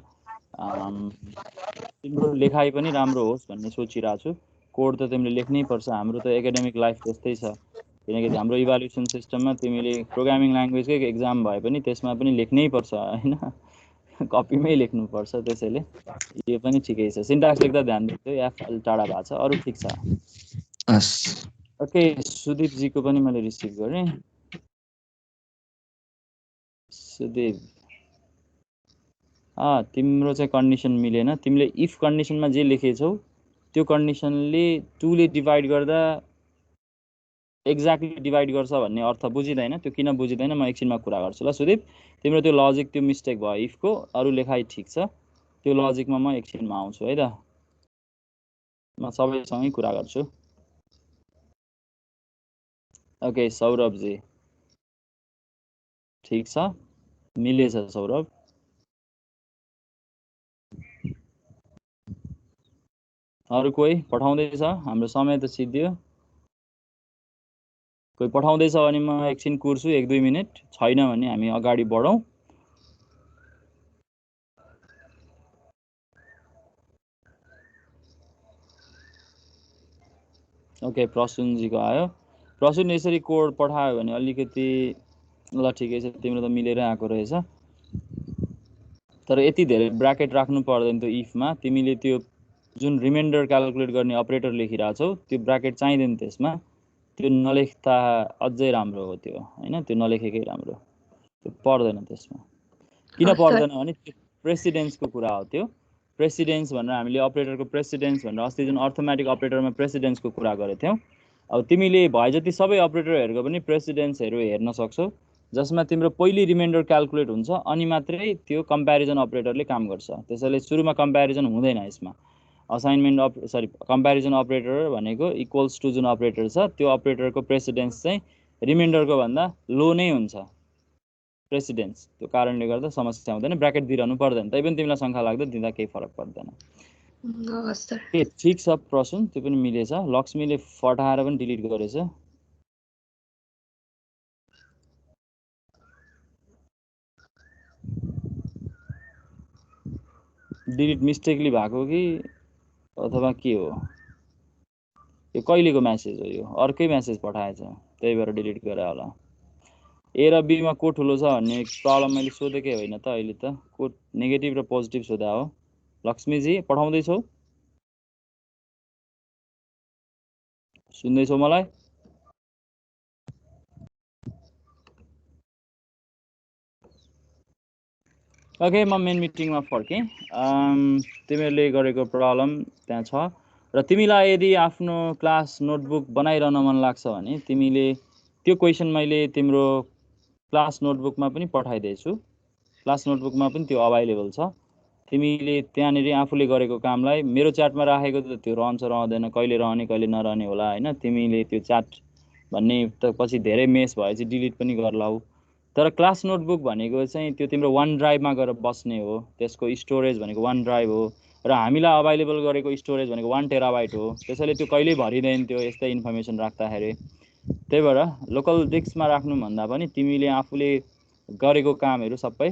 S1: तिम्रो लेखाइ पनि राम्रो होस् भन्ने सोचिरहेको छु। कोड त तिमीले लेख्नै पर्छ, हाम्रो त एकाडेमिक लाइफ त्यस्तै छ। किनकि हाम्रो इभ्यालुएसन सिस्टममा तिमीले प्रोग्रामिङ ल्याङ्ग्वेजकै एक्जाम भए पनि त्यसमा पनि लेख्नै पर्छ होइन, कपीमै लेख्नुपर्छ। त्यसैले यो पनि ठिकै छ। सिन्ट्याक्स लेख्दा ध्यान दिन्छु, एफ अलि टाढा भएको छ, अरू ठिक छ। ओके, सुदीपजीको पनि मैले रिसिभ गरेँ। सुदीप, तिम्रो चाहिँ कन्डिसन मिलेन। तिमीले इफ कन्डिसनमा जे लेखेछौ त्यो कन्डिसनले 2 ले डिभाइड गर्दा एक्ज्याक्टली डिभाइड गर्छ भन्ने अर्थ बुझिँदैन। त्यो किन बुझिँदैन म एकछिनमा कुरा गर्छु ल सुदीप। तिम्रो त्यो लजिक त्यो मिस्टेक भयो इफको, अरू लेखाइ ठिक छ। त्यो लजिकमा म एकछिनमा आउँछु है त, म सबैसँगै कुरा गर्छु। ओके सौरभजी, ठिक छ, मिलेछ सौरभ। अरू कोही पठाउँदैछ? हाम्रो समय त सिद्धियो। कोही पठाउँदैछ भने म एकछिन कुर्छु, 1-2 मिनट। छैन भने हामी अगाडि बढौँ। ओके, प्रसुनजीको आयो। प्रसुन यसरी कोड पठायो भने अलिकति ल ठिकै छ, तिम्रो त मिलेर आएको रहेछ। तर यति धेरै ब्राकेट राख्नु पर्दैन त्यो इफमा। तिमीले त्यो जुन रिमाइन्डर क्यालकुलेट गर्ने अपरेटर लेखिरहेछौ त्यो ब्राकेट चाहिँदैन त्यसमा। त्यो नलेख्दा अझै राम्रो हो त्यो होइन, त्यो नलेखेकै राम्रो, त्यो पर्दैन त्यसमा। किन पर्दैन भने त्यो प्रेसिडेन्सको कुरा हो। त्यो प्रेसिडेन्स भनेर हामीले अपरेटरको प्रेसिडेन्स भनेर अस्ति जुन अर्थमेटिक अपरेटरमा प्रेसिडेन्सको कुरा गरेको थियौँ, अब तिमीले भए जति सबै अपरेटरहरूको पनि प्रेसिडेन्सहरू हेर्न सक्छौ, जसमा तिम्रो पहिली रिमाइन्डर क्यालकुलेट हुन्छ अनि मात्रै त्यो कम्प्यारिजन अपरेटरले काम गर्छ। त्यसैले सुरुमा कम्प्यारिजन हुँदैन यसमा। असाइनमेन्ट कम्प्यारिजन अपरेटर भनेको इक्वल्स टु जुन अपरेटर छ त्यो अपरेटरको प्रेसिडेन्स चाहिँ रिमाइन्डरको भन्दा लो नै हुन्छ प्रेसिडेन्स। त्यो कारणले गर्दा समस्या हुँदैन, ब्राकेट दिइरहनु पर्दैन। तैपनि तिमीलाई शङ्का लाग्दा दिँदा केही फरक पर्दैन। ए ठिक छ प्रसुन, त्यो पनि मिलेछ। लक्ष्मीले फटाएर पनि डिलिट गरेछ। डिलिट मिस्टेकली भएको कि अथवा के हो? यो कहिलेको म्यासेज हो? यो अर्कै म्यासेज पठाएछ, त्यही भएर डिलिट गरे होला। ए र बीमा को ठुलो छ भन्ने प्रब्लम मैले सोधेकै होइन त अहिले त। को नेगेटिभ र पोजिटिभ सोधा हो। लक्ष्मीजी पठाउँदैछौ? सुन्दैछौ मलाई? ओके म मेन मिटिङमा फर्केँ। तिमीहरूले गरेको प्रब्लम त्यहाँ छ र तिमीलाई यदि आफ्नो क्लास नोटबुक बनाइरहन मन लाग्छ भने तिमीले त्यो क्वेसन मैले तिम्रो क्लास नोटबुकमा पनि पठाइदिएछु। क्लास नोटबुकमा पनि त्यो अभाइलेबल छ। तिमीले त्यहाँनिर आफूले गरेको कामलाई मेरो च्याटमा राखेको त त्यो रहन्छ रहँदैन, कहिले रहने कहिले नरहने होला होइन। तिमीले त्यो च्याट भन्ने त पछि धेरै मेस भएपछि डिलिट पनि गर्लाऊ। तर क्लास नोटबुक भनेको चाहिँ त्यो तिम्रो वान ड्राइभमा गएर बस्ने हो। त्यसको स्टोरेज भनेको वान ड्राइभ हो र हामीलाई अभाइलेबल गरेको स्टोरेज भनेको 1 टेराबाइट हो। त्यसैले त्यो कहिल्यै भरिँदैन त्यो यस्तै इन्फर्मेसन राख्दाखेरि। त्यही भएर लोकल डिस्कमा राख्नुभन्दा पनि तिमीले आफूले गरेको कामहरू सबै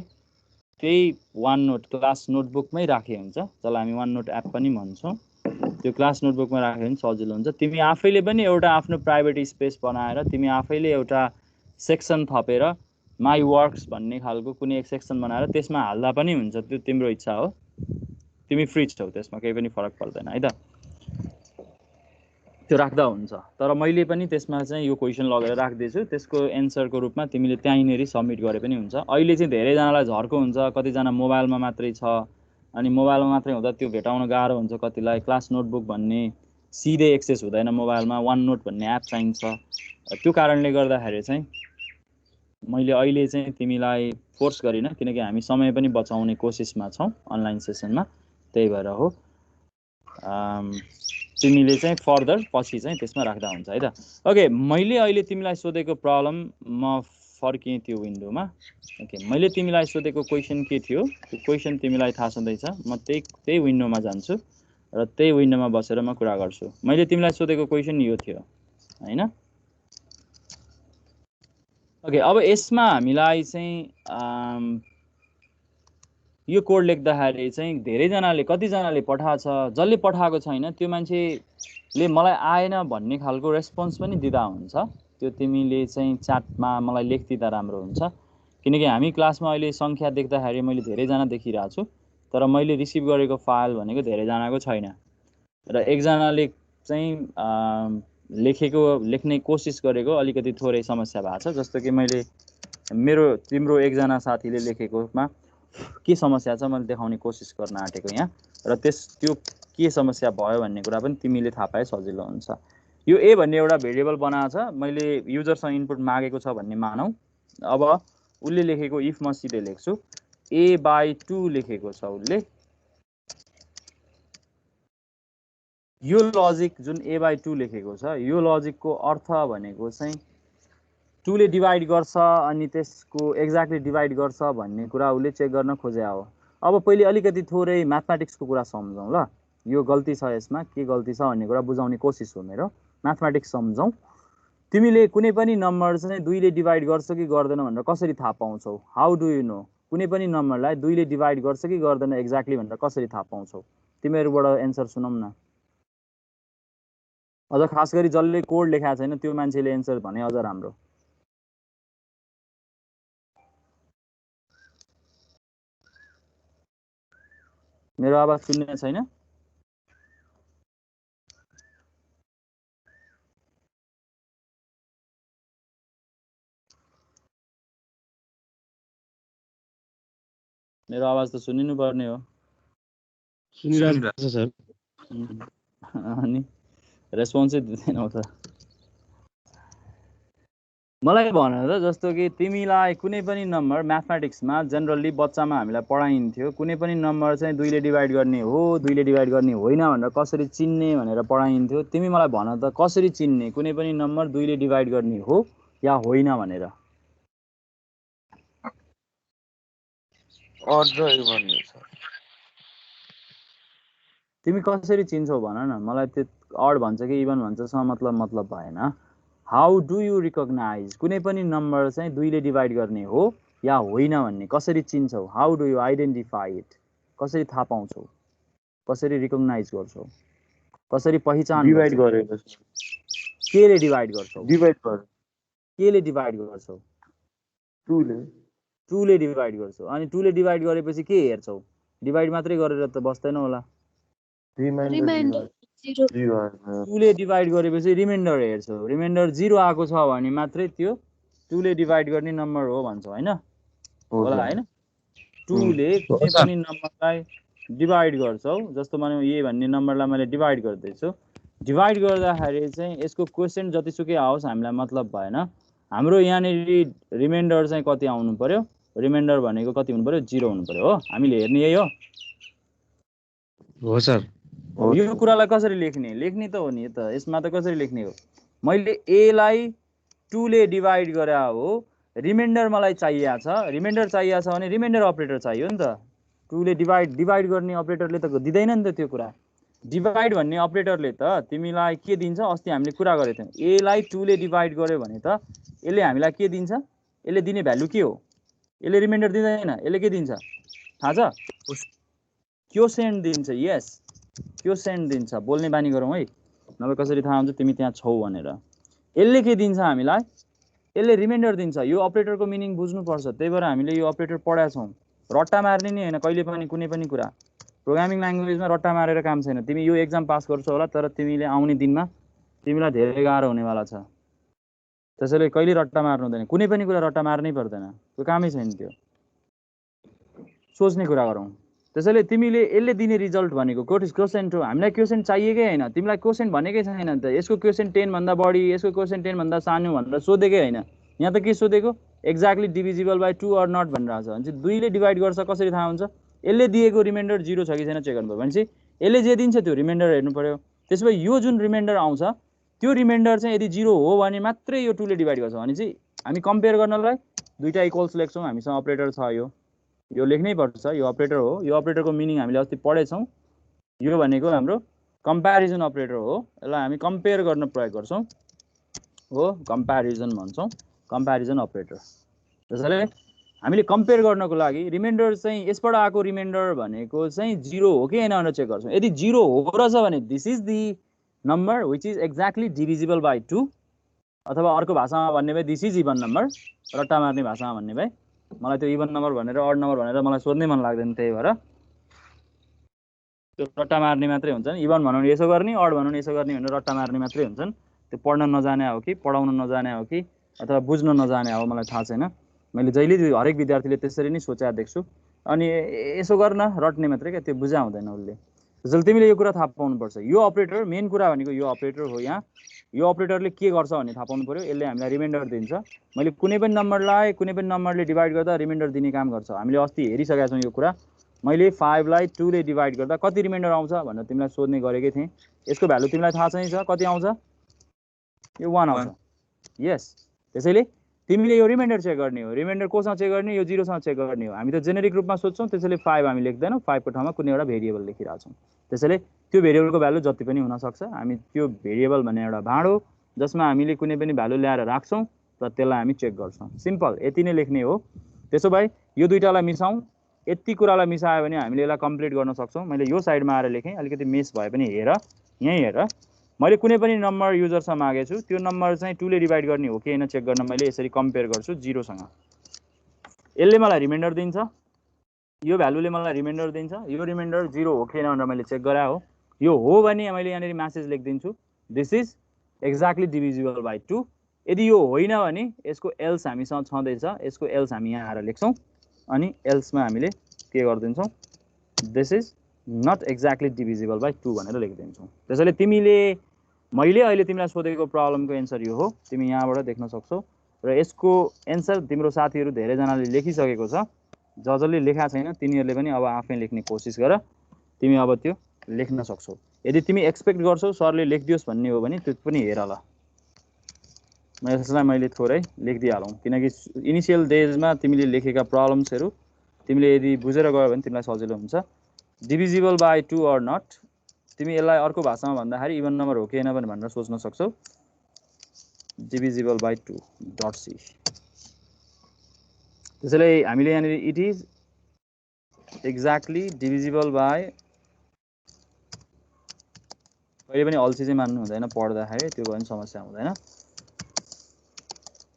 S1: त्यही वान नोट क्लास नोटबुकमै राखे हुन्छ, जसलाई हामी वान नोट एप पनि भन्छौँ। त्यो क्लास नोटबुकमा राख्यो भने सजिलो हुन्छ। तिमी आफैले पनि एउटा आफ्नो प्राइभेट स्पेस बनाएर तिमी आफैले एउटा सेक्सन थपेर माई वर्क्स भन्ने खालको कुनै एक सेक्सन बनाएर त्यसमा हाल्दा पनि हुन्छ। त्यो तिम्रो इच्छा हो, तिमी फ्री छौ, त्यसमा केही पनि फरक पर्दैन है त। त्यो राख्दा हुन्छ। तर मैले पनि त्यसमा चाहिँ यो क्वेसन लगेर राख्दैछु, त्यसको एन्सरको रूपमा तिमीले त्यहीँनिर सबमिट गरे पनि हुन्छ। अहिले चाहिँ धेरैजनालाई झर्को हुन्छ, कतिजना मोबाइलमा मात्रै छ, अनि मोबाइलमा मात्रै हुँदा त्यो भेटाउन गाह्रो हुन्छ कतिलाई। क्लास नोटबुक भन्ने सिधै एक्सेस हुँदैन मोबाइलमा, वान नोट भन्ने एप चाहिन्छ। त्यो कारणले गर्दाखेरि चाहिँ मैले अहिले चाहिँ तिमीलाई फोर्स गरिनँ, किनकि हामी समय पनि बचाउने कोसिसमा छौँ अनलाइन सेसनमा। त्यही भएर हो तिमीले चाहिँ फर्दर पछि चाहिँ त्यसमा राख्दा हुन्छ है त। ओके, मैले अहिले तिमीलाई सोधेको प्रब्लम म फर्केँ त्यो विन्डोमा। ओके, मैले तिमीलाई सोधेको क्वेसन के थियो त्यो क्वेसन तिमीलाई थाहा छँदैछ। म त्यही विन्डोमा जान्छु र त्यही विन्डोमा बसेर म कुरा गर्छु। मैले तिमीलाई सोधेको क्वेसन यो थियो होइन। ओके, अब यसमा हामीलाई चाहिँ यो कोड लेख्दाखेरि चाहिँ धेरैजनाले कतिजनाले पठाएको छ, जसले पठाएको छैन त्यो मान्छेले मलाई आएन भन्ने खालको रेस्पोन्स पनि दिँदा हुन्छ। त्यो तिमीले चाहिँ च्याटमा मलाई लेखिदिँदा राम्रो हुन्छ, किनकि हामी क्लासमा अहिले सङ्ख्या देख्दाखेरि मैले धेरैजना देखिरहेको छु, तर मैले रिसिभ गरेको फाइल भनेको धेरैजनाको छैन। र एकजनाले चाहिँ लेख्ने कोसिस गरेको अलिकति थोरै समस्या भएको छ। जस्तो कि मैले तिम्रो एकजना साथीले लेखेकोमा के समस्या छ मैले देखाउने कोसिस गर्न आँटेको यहाँ, र त्यो के समस्या भयो भन्ने कुरा पनि तिमीले थाहा पाए सजिलो हुन्छ। यो ए भन्ने एउटा भेरिएबल बनाएको छ, मैले युजरसँग इनपुट मागेको छ भन्ने मानौँ। अब उसले लेखेको इफ म सिधै लेख्छु, a/2 लेखेको छ उसले। यो लजिक जुन a/2 लेखेको छ, यो लजिकको अर्थ भनेको चाहिँ 2 ले डिभाइड गर्छ अनि त्यसको एक्ज्याक्टली डिभाइड गर्छ भन्ने कुरा उसले चेक गर्न खोजे हो। अब पहिले अलिकति थोरै म्याथमेटिक्सको कुरा सम्झौँ ल। यो गल्ती छ, यसमा के गल्ती छ भन्ने कुरा बुझाउने कोसिस हो मेरो। म्याथमेटिक्स सम्झौँ। तिमीले कुनै पनि नम्बर चाहिँ 2 ले डिभाइड गर्छ कि गर्दैन भनेर कसरी थाहा पाउँछौ? How do you know? कुनै पनि नम्बरलाई 2 ले डिभाइड गर्छ कि गर्दैन एक्ज्याक्टली भनेर कसरी थाहा पाउँछौ? तिमीहरूबाट एन्सर सुनौँ न। अझ खास गरी जसले कोड लेखाएको छैन त्यो मान्छेले एन्सर भने अझ राम्रो। मेरो आवाज सुन्ने छैन? मेरो आवाज त सुनिनु पर्ने हो।
S3: सुनिरहेको छ सर।
S1: अनि रेस्पोन्सै दिँदैन त। मलाई भन त, जस्तो कि तिमीलाई कुनै पनि नम्बर म्याथमेटिक्समा जेनरली बच्चामा हामीलाई पढाइन्थ्यो, कुनै पनि नम्बर चाहिँ 2 ले डिभाइड गर्ने हो 2 ले डिभाइड गर्ने होइन भनेर कसरी चिन्ने भनेर पढाइन्थ्यो। तिमी मलाई भन त कसरी चिन्ने कुनै पनि नम्बर 2 ले डिभाइड गर्ने हो या होइन भनेर? तिमी कसरी चिन्छौ भन न मलाई। त्यो अड भन्छ कि इभन भन्छ मतलब भएन। हाउ डु यु रिकग्नाइज कुनै पनि नम्बर चाहिँ 2 ले डिभाइड गर्ने हो या होइन भन्ने कसरी चिन्छौ? How do you identify it? कसरी थाहा पाउँछौ? कसरी रिकग्नाइज गर्छौ? कसरी पहिचान
S3: डिभाइड गरेको छ।
S1: केले डिभाइड गर्छौ?
S3: डिभाइड गर।
S1: केले डिभाइड गर्छौ? 2 ले डिभाइड गर्छौ। अनि 2 ले डिभाइड गरेपछि के हेर्छौ? डिभाइड मात्रै गरेर त बस्दैन होला। 2 ले डिभाइड गरेपछि रिमाइन्डर हेर्छौ। रिमाइन्डर 0 आएको छ भने मात्रै त्यो 2 ले डिभाइड गर्ने नम्बर हो भन्छौ होइन? होला होइन? 2 ले कुनै पनि नम्बरलाई डिभाइड गर्छौ, जस्तो मानौँ ए भन्ने नम्बरलाई मैले डिभाइड गर्दैछु, डिभाइड गर्दाखेरि चाहिँ यसको क्वेसन जतिसुकै आओस् हामीलाई मतलब भएन, हाम्रो यहाँनिर रिमाइन्डर चाहिँ कति आउनु पर्यो, रिमाइन्डर भनेको कति हुनु पर्यो, 0 हुनु पर्यो हो, हामीले हेर्ने यही
S3: हो सर।
S1: यो कुरालाई कसरी लेख्ने त हो नि, त यसमा त कसरी लेख्ने हो, मैले ए लाई 2 ले डिभाइड गरे हो, रिमाइन्डर मलाई चाहिएको छ, रिमाइन्डर चाहिएको छ भने रिमाइन्डर अपरेटर चाहियो नि त, 2 ले डिभाइड गर्ने अपरेटरले त दिँदैन नि त त्यो कुरा, डिभाइड भन्ने अपरेटरले त तिमीलाई के दिन्छ, अस्ति हामीले कुरा गरेको थियौँ, ए लाई 2 ले डिभाइड गर्यो भने त यसले हामीलाई के दिन्छ, यसले दिने भ्यालु के हो, यसले रिमाइन्डर दिँदैन, यसले के दिन्छ थाहा छ, क्वोसिएन्ट दिन्छ, यस क्वोसिएन्ट दिन्छ, बोल्ने बानी गरौँ है, नभए कसरी थाहा हुन्छ तिमी त्यहाँ छौ भनेर, यसले के दिन्छ हामीलाई, यसले रिमाइन्डर दिन्छ, यो अपरेटरको मिनिङ बुझ्नुपर्छ, त्यही भएर हामीले यो अपरेटर पढाएको छौँ, रट्टा मार्ने नि हैन, कहिले पनि कुनै पनि कुरा प्रोग्रामिङ ल्याङ्ग्वेजमा रट्टा मारेर काम छैन, तिमी यो एक्जाम पास गर्छौ होला, तर तिमीले आउने दिनमा तिमीलाई धेरै गाह्रो हुनेवाला छ, त्यसैले कहिले रट्टा मार्नु हुँदैन, कुनै पनि कुरा रट्टा मार्नै पर्दैन, त्यो कामै छैन, त्यो सोच्ने कुरा गरौँ, त्यसैले तिमीले यसले दिने रिजल्ट भनेको क्वोसिएन्ट हो, हामीलाई क्वोसिएन्ट चाहिएकै हैन, तिमीलाई क्वोसिएन्ट भनेकै छैन नि त, यसको क्वोसिएन्ट 10 भन्दा बढी, यसको क्वोसिएन्ट 10 भन्दा सानो भनेर सोधेकै हैन, यहाँ त के सोधेको, exactly divisible by 2 or not भनिरहेको छ, भने 2 ले डिभाइड गर्छ कसरी थाहा हुन्छ, यसले दिएको रिमाइन्डर 0 छ कि छैन चेक गर्नु पर्यो, भनेपछि यसले जे दिन्छ त्यो रिमाइन्डर हेर्नु पर्यो, त्यसपछि यो जुन रिमाइन्डर आउँछ त्यो रिमाइन्डर चाहिँ यदि 0 हो भने मात्रै यो 2 ले डिभाइड गर्छ, भने चाहिँ हामी कम्पेयर गर्नलाई दुईटा इक्वल्स लेख्छौँ, हामीसँग अपरेटर छ, यो लेख्नै पर्छ, यो अपरेटर हो, यो अपरेटरको मिनिङ हामीले अस्ति पढेछौँ, यो भनेको हाम्रो कम्प्यारिजन अपरेटर हो, यसलाई हामी कम्पेयर गर्न प्रयोग गर्छौँ हो, कम्प्यारिजन भन्छौँ, कम्प्यारिजन अपरेटर, त्यसैले हामीले कम्पेयर गर्नको लागि रिमाइन्डर चाहिँ यसबाट आएको रिमाइन्डर भनेको चाहिँ 0 हो कि हैन भनेर चेक गर्छौँ, यदि 0 हो रहेछ भने this is the number which is exactly divisible by 2, अथवा अर्को भाषामा भन्ने भए दिस इज इभन नम्बर, रट्टा मार्ने भाषामा भन्ने भए, मलाई त्यो इभन नम्बर भनेर अड नम्बर भनेर मलाई सोध्नै मन लाग्दैन, त्यही भएर त्यो रट्टा मार्ने मात्रै हुन्छन्, इभन भनौँ यसो गर्ने, अड भनौँ यसो गर्ने भनेर रट्टा मार्ने मात्रै हुन्छन्, त्यो पढ्न नजाने हो कि पढाउन नजाने हो कि अथवा बुझ्न नजाने हो मलाई थाहा छैन, मैले जहिले हरेक विद्यार्थीले त्यसरी नै सोचेर देख्छु, अनि यसो गर्न रट्ने मात्रै क्या, त्यो बुझा हुँदैन उसले, त्यसैले तिमीले यो कुरा थाहा पाउनुपर्छ, यो अपरेटर मेन कुरा भनेको यो अपरेटर हो, यहाँ यो अपरेटरले के गर्छ भन्ने थाहा पाउनु पर्यो, यसले हामीलाई रिमाइन्डर दिन्छ, मैले कुनै पनि नम्बरले डिभाइड गर्दा रिमाइन्डर दिने काम गर्छ, हामीले अस्ति हेरिसकेका छौँ यो कुरा, मैले 5 लाई 2 ले डिभाइड गर्दा कति रिमाइन्डर आउँछ भनेर तिमीलाई सोध्ने गरेकै थिएँ, यसको भ्यालु तिमीलाई थाहा चाहिँ छ, कति आउँछ, यो 1 आउँछ, यस, त्यसैले तिमीले यो रिमाइन्डर चेक गर्ने हो, रिमाइन्डर कोसँग चेक गर्ने, यो 0 सँग चेक गर्ने हो, हामी त जेनेरिक रूपमा सोध्छौँ, त्यसैले 5 हामी लेख्दैनौँ, 5 को ठाउँमा कुनै एउटा भेरिएबल लेखिरहेको छौँ, त्यसैले त्यो भेरिएबलको भ्यालु जति पनि हुनसक्छ, हामी त्यो भेरिएबल भन्ने एउटा भाँड हो जसमा हामीले कुनै पनि भ्यालु ल्याएर राख्छौँ र त्यसलाई हामी चेक गर्छौँ, सिम्पल यति नै लेख्ने हो, त्यसो भए यो दुईटालाई मिसाउँ, यति कुरालाई मिसायो भने हामीले यसलाई कम्प्लिट गर्न सक्छौँ, मैले यो साइडमा आएर लेखेँ, अलिकति मिस भए पनि हेर, यहीँ हेर, मैले कुनै पनि नम्बर युजरसँग मागेको छु, त्यो नम्बर चाहिँ 2 ले डिभाइड गर्ने हो कि हैन चेक गर्न मैले यसरी कम्पेयर गर्छु 0 सँग, यसले मलाई रिमाइन्डर दिन्छ, यो भ्यालुले मलाई रिमाइन्डर दिन्छ, यो रिमाइन्डर 0 हो कि हैन भनेर मैले चेक गराए हो, यो हो भने मैले यहाँनिर म्यासेज लेखिदिन्छु, this is exactly divisible by 2, यदि यो होइन भने यसको एल्स हामीसँग छँदैछ, यसको एल्स हामी यहाँ आएर लेख्छौँ, अनि एल्समा हामीले के गरिदिन्छौँ, this is not exactly divisible by 2 भनेर लेखिदिन्छौँ, त्यसैले तिमीले मैले अहिले तिमीलाई सोधेको प्रब्लमको एन्सर यो हो, तिमी यहाँबाट देख्न सक्छौ, र यसको एन्सर तिम्रो साथीहरू धेरैजनाले लेखिसकेको छ, जसले लेखा छैन तिनीहरूले पनि अब आफै लेख्ने कोसिस गर, तिमी अब त्यो लेख्न सक्छौ, यदि तिमी एक्सपेक्ट गर्छौ सरले लेखिदियोस् भन्ने हो भने त्यो पनि हेर ल, यसलाई मैले थोरै लेखिदिइहालौँ, किनकि इनिसियल डेजमा तिमीले लेखेका प्रब्लम्सहरू तिमीले यदि बुझेर गयो भने तिमीलाई सजिलो हुन्छ, डिभिजिबल बाई 2 अर नट, तिमी यसलाई अर्को भाषामा भन्दाखेरि इभन नम्बर हो कि हैन भनेर सोच्न सक्छौ, डिभिजिबल बाई 2 डट सी, त्यसैले हामीले यहाँनिर it is exactly divisible by, कहिले पनि अल्छी चाहिँ मान्नु हुँदैन पढ्दाखेरि, त्यो भयो भने समस्या हुँदैन,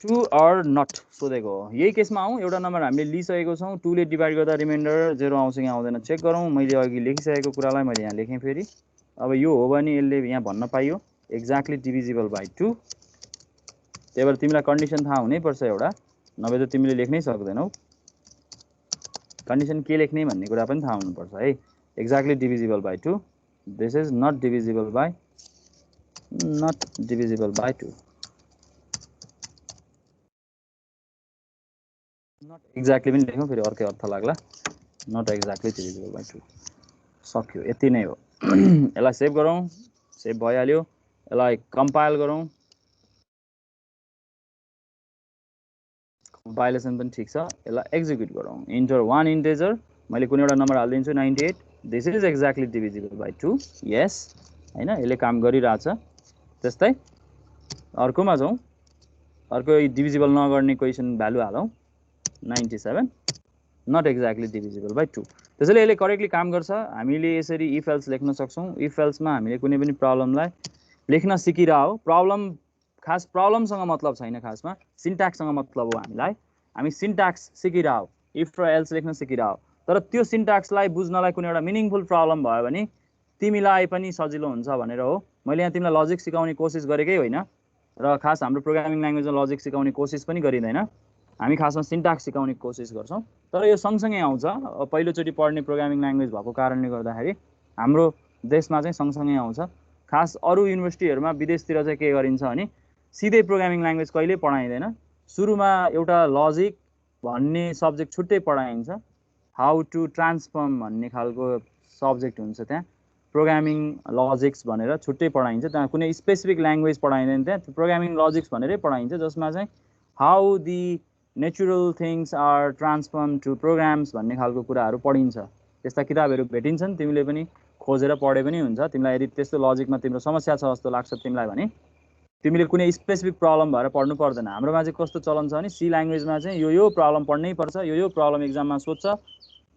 S1: 2 अर नट सोधेको हो, यही केसमा आउँ, एउटा नम्बर हामीले लिइसकेको छौँ, 2 ले डिभाइड गर्दा रिमाइन्डर 0 आउँछ कि आउँदैन चेक गरौँ, मैले अघि लेखिसकेको कुरालाई मैले यहाँ लेखेँ फेरि, अब यो हो भने यसले यहाँ भन्न पाइयो एक्ज्याक्टली डिभिजिबल बाई 2, त्यही भएर तिमीलाई कन्डिसन थाहा हुनैपर्छ एउटा, नभए त तिमीले लेख्नै सक्दैनौ, कन्डिसन के लेख्ने भन्ने कुरा पनि थाहा हुनुपर्छ है exactly divisible by 2 this is not divisible by 2 not exactly पनि लेखौँ फेरि अर्कै अर्थ लाग्ला नट एक्ज्याक्टली डिभिजिबल बाइ 2 सक्यो यति नै हो यसलाई सेभ गरौँ सेभ भइहाल्यो यसलाई कम्पाइल गरौँ कम्पाइलेसन पनि ठिक छ यसलाई एक्जिक्युट गरौँ इन्टर वान इन्टेजर मैले कुनै एउटा नम्बर हालिदिन्छु 98 this is exactly divisible by 2 यस हैन यसले काम गरिरहेछ त्यस्तै अर्कोमा जाउँ अर्को डिभिजिबल नगर्ने क्वेसन भ्यालु हालौँ 97 नट एक्ज्याक्टली डिभिजिबल बाइ 2 त्यसैले यसले करेक्टली काम गर्छ हामीले यसरी इफ एल्स लेख्न सक्छौँ इफ एल्समा हामीले कुनै पनि प्रब्लमलाई लेख्न सिकिरह हो प्रब्लम खास प्रब्लमसँग मतलब छैन खासमा सिन्ट्याक्ससँग मतलब हो हामीलाई हामी सिन्ट्याक्स सिकिरह हो इफ र एल्स लेख्न सिकिरह हो तर त्यो सिन्ट्याक्सलाई बुझ्नलाई कुनै एउटा मिनिङफुल प्रब्लम भयो भने तिमीलाई पनि सजिलो हुन्छ भनेर हो मैले यहाँ तिमीलाई लजिक सिकाउने कोसिस गरेकै होइन र खास हाम्रो प्रोग्रामिङ ल्याङ्ग्वेजमा लजिक सिकाउने कोसिस पनि गरिँदैन हामी खासमा सिन्ट्याक्स सिकाउने कोसिस गर्छौँ तर यो सँगसँगै आउँछ पहिलोचोटि पढ्ने प्रोग्रामिङ ल्याङ्ग्वेज भएको कारणले गर्दाखेरि हाम्रो देशमा चाहिँ सँगसँगै आउँछ खास अरू युनिभर्सिटीहरूमा विदेशतिर चाहिँ के गरिन्छ भने सिधै प्रोग्रामिङ ल्याङ्ग्वेज कहिल्यै पढाइँदैन सुरुमा एउटा लजिक भन्ने सब्जेक्ट छुट्टै पढाइन्छ हाउ टु ट्रान्सफर्म भन्ने खालको सब्जेक्ट हुन्छ त्यहाँ प्रोग्रामिङ लजिक्स भनेर छुट्टै पढाइन्छ त्यहाँ कुनै स्पेसिफिक ल्याङ्ग्वेज पढाइँदैन त्यहाँ प्रोग्रामिङ लजिक्स भनेरै पढाइन्छ जसमा चाहिँ how the natural things are transform to programs भन्ने खालको कुराहरू पढिन्छ त्यस्ता किताबहरू भेटिन्छन् तिमीले पनि खोजेर पढे पनि हुन्छ तिमीलाई यदि त्यस्तो लजिकमा तिम्रो समस्या छ जस्तो लाग्छ तिमीलाई भने तिमीले कुनै स्पेसिफिक प्रब्लम भएर पढ्नु पर्दैन हाम्रोमा चाहिँ कस्तो चलन छ भने सी ल्याङ्ग्वेजमा चाहिँ यो प्रब्लम पढ्नै पर्छ यो प्रब्लम एक्जाममा सोध्छ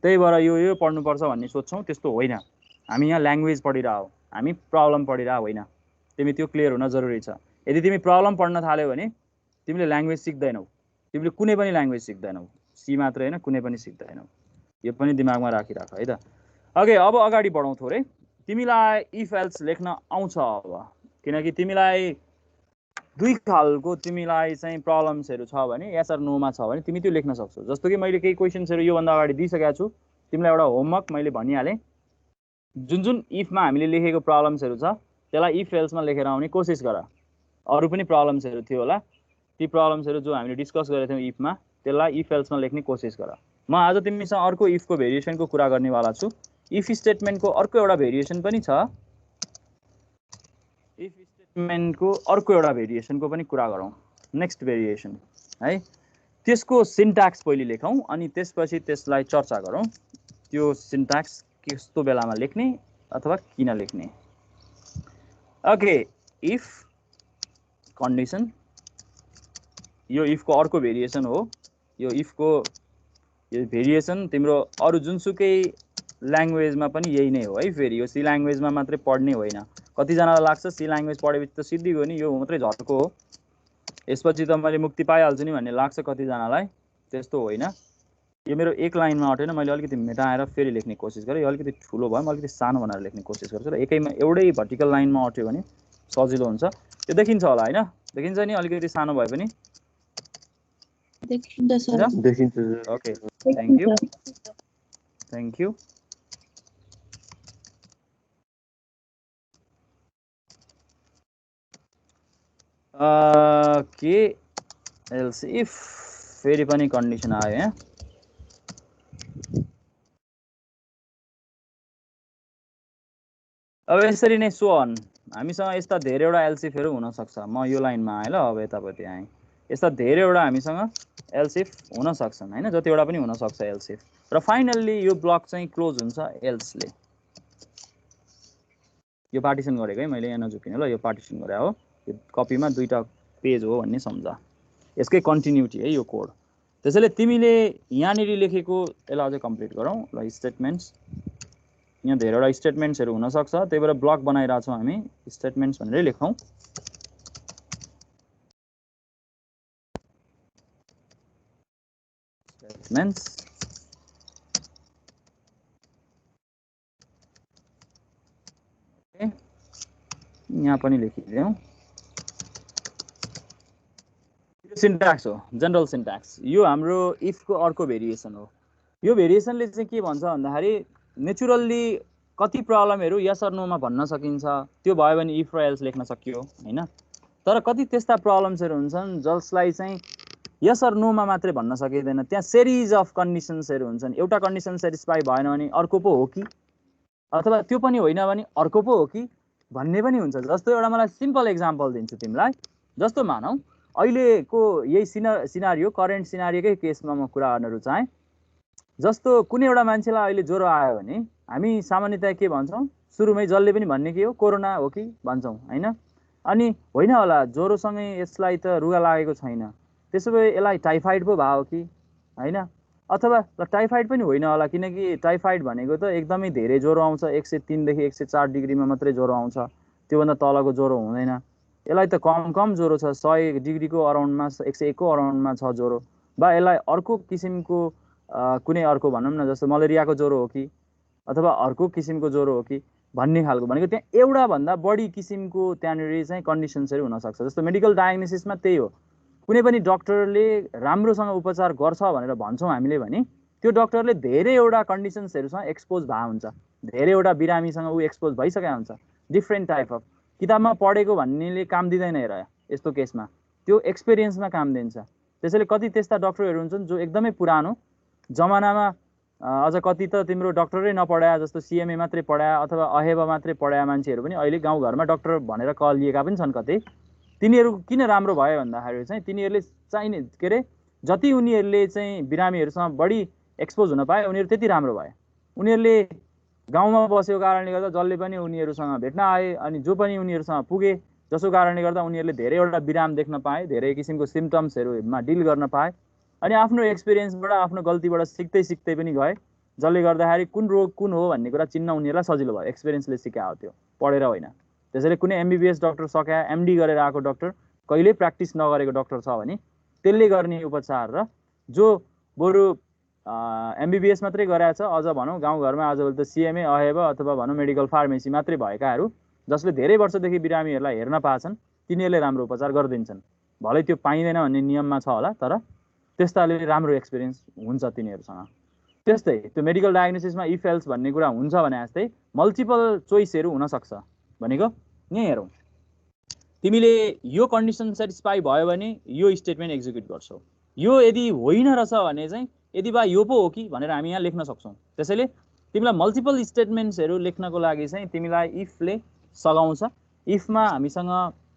S1: त्यही भएर यो पढ्नुपर्छ भन्ने सोध्छौँ त्यस्तो होइन हामी यहाँ ल्याङ्ग्वेज पढिरह हामी प्रब्लम पढिरह होइन तिमी त्यो क्लियर हुन जरुरी छ यदि तिमी प्रब्लम पढ्न थाल्यौ भने तिमीले ल्याङ्ग्वेज सिक्दैनौ तिमीले कुनै पनि ल्याङ्ग्वेज सिक्दैनौ सी मात्रै होइन कुनै पनि सिक्दैनौ यो पनि दिमागमा राखिराख है त ओके अब अगाडि बढौँ थोरै तिमीलाई इफ एल्स लेख्न आउँछ अब किनकि तिमीलाई दुई खालको तिमीलाई चाहिँ प्रब्लम्सहरू छ भने यस अर नोमा छ भने तिमी त्यो लेख्न सक्छौ जस्तो कि मैले केही क्वेसन्सहरू योभन्दा अगाडि दिइसकेको छु तिमीलाई एउटा होमवर्क मैले भनिहालेँ जुन इफमा हामीले लेखेको प्रब्लम्सहरू छ त्यसलाई इफ एल्समा लेखेर आउने कोसिस गर अरू पनि प्रब्लम्सहरू थियो होला ती प्रब्लम्सहरू जो हामीले डिस्कस गरेको थियौँ इफमा त्यसलाई इफ एल्समा लेख्ने कोसिस गर म आज तिमीसँग अर्को इफको भेरिएसनको कुरा गर्नेवाला छु इफ स्टेटमेन्टको अर्को एउटा भेरिएसन पनि छ इफ स्टेटमेन्टको अर्को एउटा भेरिएसनको पनि कुरा गरौँ नेक्स्ट भेरिएसन है त्यसको सिन्ट्याक्स पहिले लेखौँ अनि त्यसपछि त्यसलाई चर्चा गरौँ त्यो सिन्ट्याक्स कस्तो बेलामा लेख्ने अथवा किन लेख्ने ओके इफ कन्डिसन यो इफको अर्को भेरिएसन हो यो इफको यो भेरिएसन तिम्रो अरू जुनसुकै ल्याङ्ग्वेजमा पनि यही नै हो है फेरि यो सी ल्याङ्ग्वेजमा मात्रै पढ्ने होइन कतिजनालाई लाग्छ सी ल्याङ्ग्वेज पढेपछि त सिद्धि गयो नि यो मात्रै झर्को हो यसपछि त मैले मुक्ति पाइहाल्छु नि भन्ने लाग्छ कतिजनालाई त्यस्तो होइन यो मेरो एक लाइनमा अटेन मैले अलिकति मेटाएर फेरि लेख्ने कोसिस गरेँ यो अलिकति ठुलो भयो म अलिकति सानो बनाएर लेख्ने कोसिस गर्छु र एकैमा एउटै भर्टिकल लाइनमा अट्यो भने सजिलो हुन्छ त्यो देखिन्छ होला होइन देखिन्छ नि अलिकति सानो भए पनि
S3: देखिन्छ
S1: ओके थ्याङ्क यू के एल्स इफ फेरि पनि कन्डिसन आयो यहाँ अब यसरी नै सो अन हामीसँग यस्ता धेरैवटा एल्सिफहरू हुनसक्छ म यो लाइनमा आएँ ल अब यतापट्टि आएँ यस्ता धेरैवटा हामीसँग एल्सिफ हुन सक्छन् हैन जतिवटा पनि हुन सक्छ एल्सिफ र फाइनल्ली यो ब्लक चाहिँ क्लोज हुन्छ एल्सले यो पार्टिसन गरेको है मैले यहाँ नझुकिने ल यो पार्टिसन गरे हो यो कपीमा दुईटा पेज हो भन्ने सम्झ यसकै कन्टिन्युटी है यो कोड त्यसैले तिमीले यहाँनिर लेखेको यसलाई अझै कम्प्लिट गरौँ ल स्टेटमेन्ट्स यहाँ धेरैवटा स्टेटमेन्ट्सहरू हुनसक्छ त्यही भएर ब्लक बनाइरहेछौँ हामी स्टेटमेन्ट्स भनेरै लेखौँ स्टेटमेन्ट्स यहाँ पनि लेखिदियौँ सिन्ट्याक्स हो जनरल सिन्ट्याक्स यो हाम्रो इफको अर्को भेरिएसन हो यो भेरिएसनले चाहिँ के भन्छ भन्दाखेरि नेचुरल्ली कति प्रब्लमहरू यस अर नोमा भन्न सकिन्छ, त्यो भयो भने इफ र एल्स लेख्न सकियो हैन। तर कति त्यस्ता प्रब्लम्सहरू हुन्छन् जसलाई चाहिँ यस अर नोमा मात्रै भन्न सकिँदैन, त्यहाँ सेरिज अफ कन्डिसन्सहरू हुन्छन्। एउटा कन्डिसन सेटिस्फाई भएन भने अर्को पो हो कि, अथवा त्यो पनि होइन भने अर्को पो हो कि भन्ने पनि हुन्छ। जस्तो एउटा मलाई सिम्पल एक्जाम्पल दिन्छु तिमीलाई। जस्तो मानौ अहिलेको यही सिनारियो करेन्ट सिनारियोकै केसमा म कुरा गर्न रुचाएँ। जस्तो कुनै एउटा मान्छेलाई अहिले ज्वरो आयो भने हामी सामान्यतया के भन्छौँ, सुरुमै जसले पनि भन्ने के हो, कोरोना हो कि भन्छौँ हैन। अनि होइन होला, ज्वरोसँगै यसलाई त रुगा लागेको छैन, त्यसो भए यसलाई टाइफाइड पो भयो कि हैन। अथवा टाइफाइड पनि होइन होला, किनकि टाइफाइड भनेको त एकदमै धेरै ज्वरो आउँछ, 103 देखि 104 डिग्रीमा मात्रै ज्वरो आउँछ, त्योभन्दा तलको ज्वरो हुँदैन। यसलाई त कम ज्वरो छ, 100 डिग्रीको अराउन्डमा, 101 को अराउन्डमा छ ज्वरो, वा यसलाई अर्को किसिमको कुनै अर्को भनौँ न, जस्तो मलेरियाको ज्वरो हो कि अथवा अर्को किसिमको ज्वरो हो कि भन्ने खालको। भनेको त्यहाँ एउटाभन्दा बढी किसिमको त्यहाँनिर चाहिँ कन्डिसन्सहरू हुनसक्छ। जस्तो मेडिकल डायग्नोसिसमा त्यही हो, कुनै पनि डक्टरले राम्रोसँग उपचार गर्छ भनेर भन्छौँ हामीले भने त्यो डक्टरले धेरैवटा कन्डिसन्सहरूसँग एक्सपोज भएको हुन्छ, धेरैवटा बिरामीसँग ऊ एक्सपोज भइसकेको हुन्छ, डिफ्रेन्ट टाइप अफ। किताबमा पढेको भन्नेले काम दिँदैन हेर, यस्तो केसमा त्यो एक्सपिरियन्समा काम दिन्छ। त्यसैले कति त्यस्ता डक्टरहरू हुन्छन् जो एकदमै पुरानो जमानामा अझ कति त तिम्रो डक्टरै नपढाए, जस्तो सिएमए मात्रै पढाए अथवा अहेबा मात्रै पढाए मान्छेहरू पनि अहिले गाउँघरमा डक्टर भनेर कहलिएका पनि छन् कतै। तिनीहरू किन राम्रो भयो भन्दाखेरि चाहिँ तिनीहरूले चाहिने के अरे जति उनीहरूले चाहिँ बिरामीहरूसँग बढी एक्सपोज हुन पाए उनीहरू त्यति राम्रो भयो। उनीहरूले गाउँमा बसेको कारणले गर्दा जसले पनि उनीहरूसँग भेट्न आए अनि जो पनि उनीहरूसँग पुगे, जसको कारणले गर्दा उनीहरूले धेरैवटा बिराम देख्न पाए, धेरै किसिमको सिम्टम्सहरूमा डिल गर्न पाए, अनि आफ्नो एक्सपिरियन्सबाट आफ्नो गल्तीबाट सिक्दै पनि गए, जसले गर्दाखेरि कुन रोग कुन हो भन्ने कुरा चिन्न उनीहरूलाई सजिलो भयो, एक्सपिरियन्सले सिकायो, त्यो पढेर होइन। त्यसैले कुनै एमबिबिएस डक्टर सकाए, एमडी गरेर आएको डक्टर, कहिल्यै प्र्याक्टिस नगरेको डक्टर छ भने त्यसले गर्ने उपचार र जो बरु एमबिबिएस मात्रै गरेको छ, अझ भनौँ गाउँघरमा आजभोलि त सिएमए अहेबा अथवा भनौँ मेडिकल फार्मेसी मात्रै भएकाहरू जसले धेरै वर्षदेखि बिरामीहरूलाई हेर्न पाएछन्, तिनीहरूले राम्रो उपचार गरिदिन्छन्। भलै त्यो पाइँदैन भन्ने नियममा छ होला, तर त्यस्ताले राम्रो एक्सपिरियन्स हुन्छ तिनीहरूसँग। त्यस्तै त्यो मेडिकल डायग्नोसिसमा इफ एल्स भन्ने कुरा हुन्छ भने जस्तै मल्टिपल चोइसहरू हुनसक्छ। भनेको यहीँ हेरौँ, तिमीले यो कन्डिसन सेटिस्फाई भयो भने यो स्टेटमेन्ट एक्जिक्युट गर्छौ, यो यदि होइन रहेछ भने चाहिँ यदि बा यो पो हो कि भनेर हामी यहाँ लेख्न सक्छौँ। त्यसैले तिमीलाई मल्टिपल स्टेटमेन्ट्सहरू लेख्नको लागि चाहिँ तिमीलाई इफले सघाउँछ। इफमा हामीसँग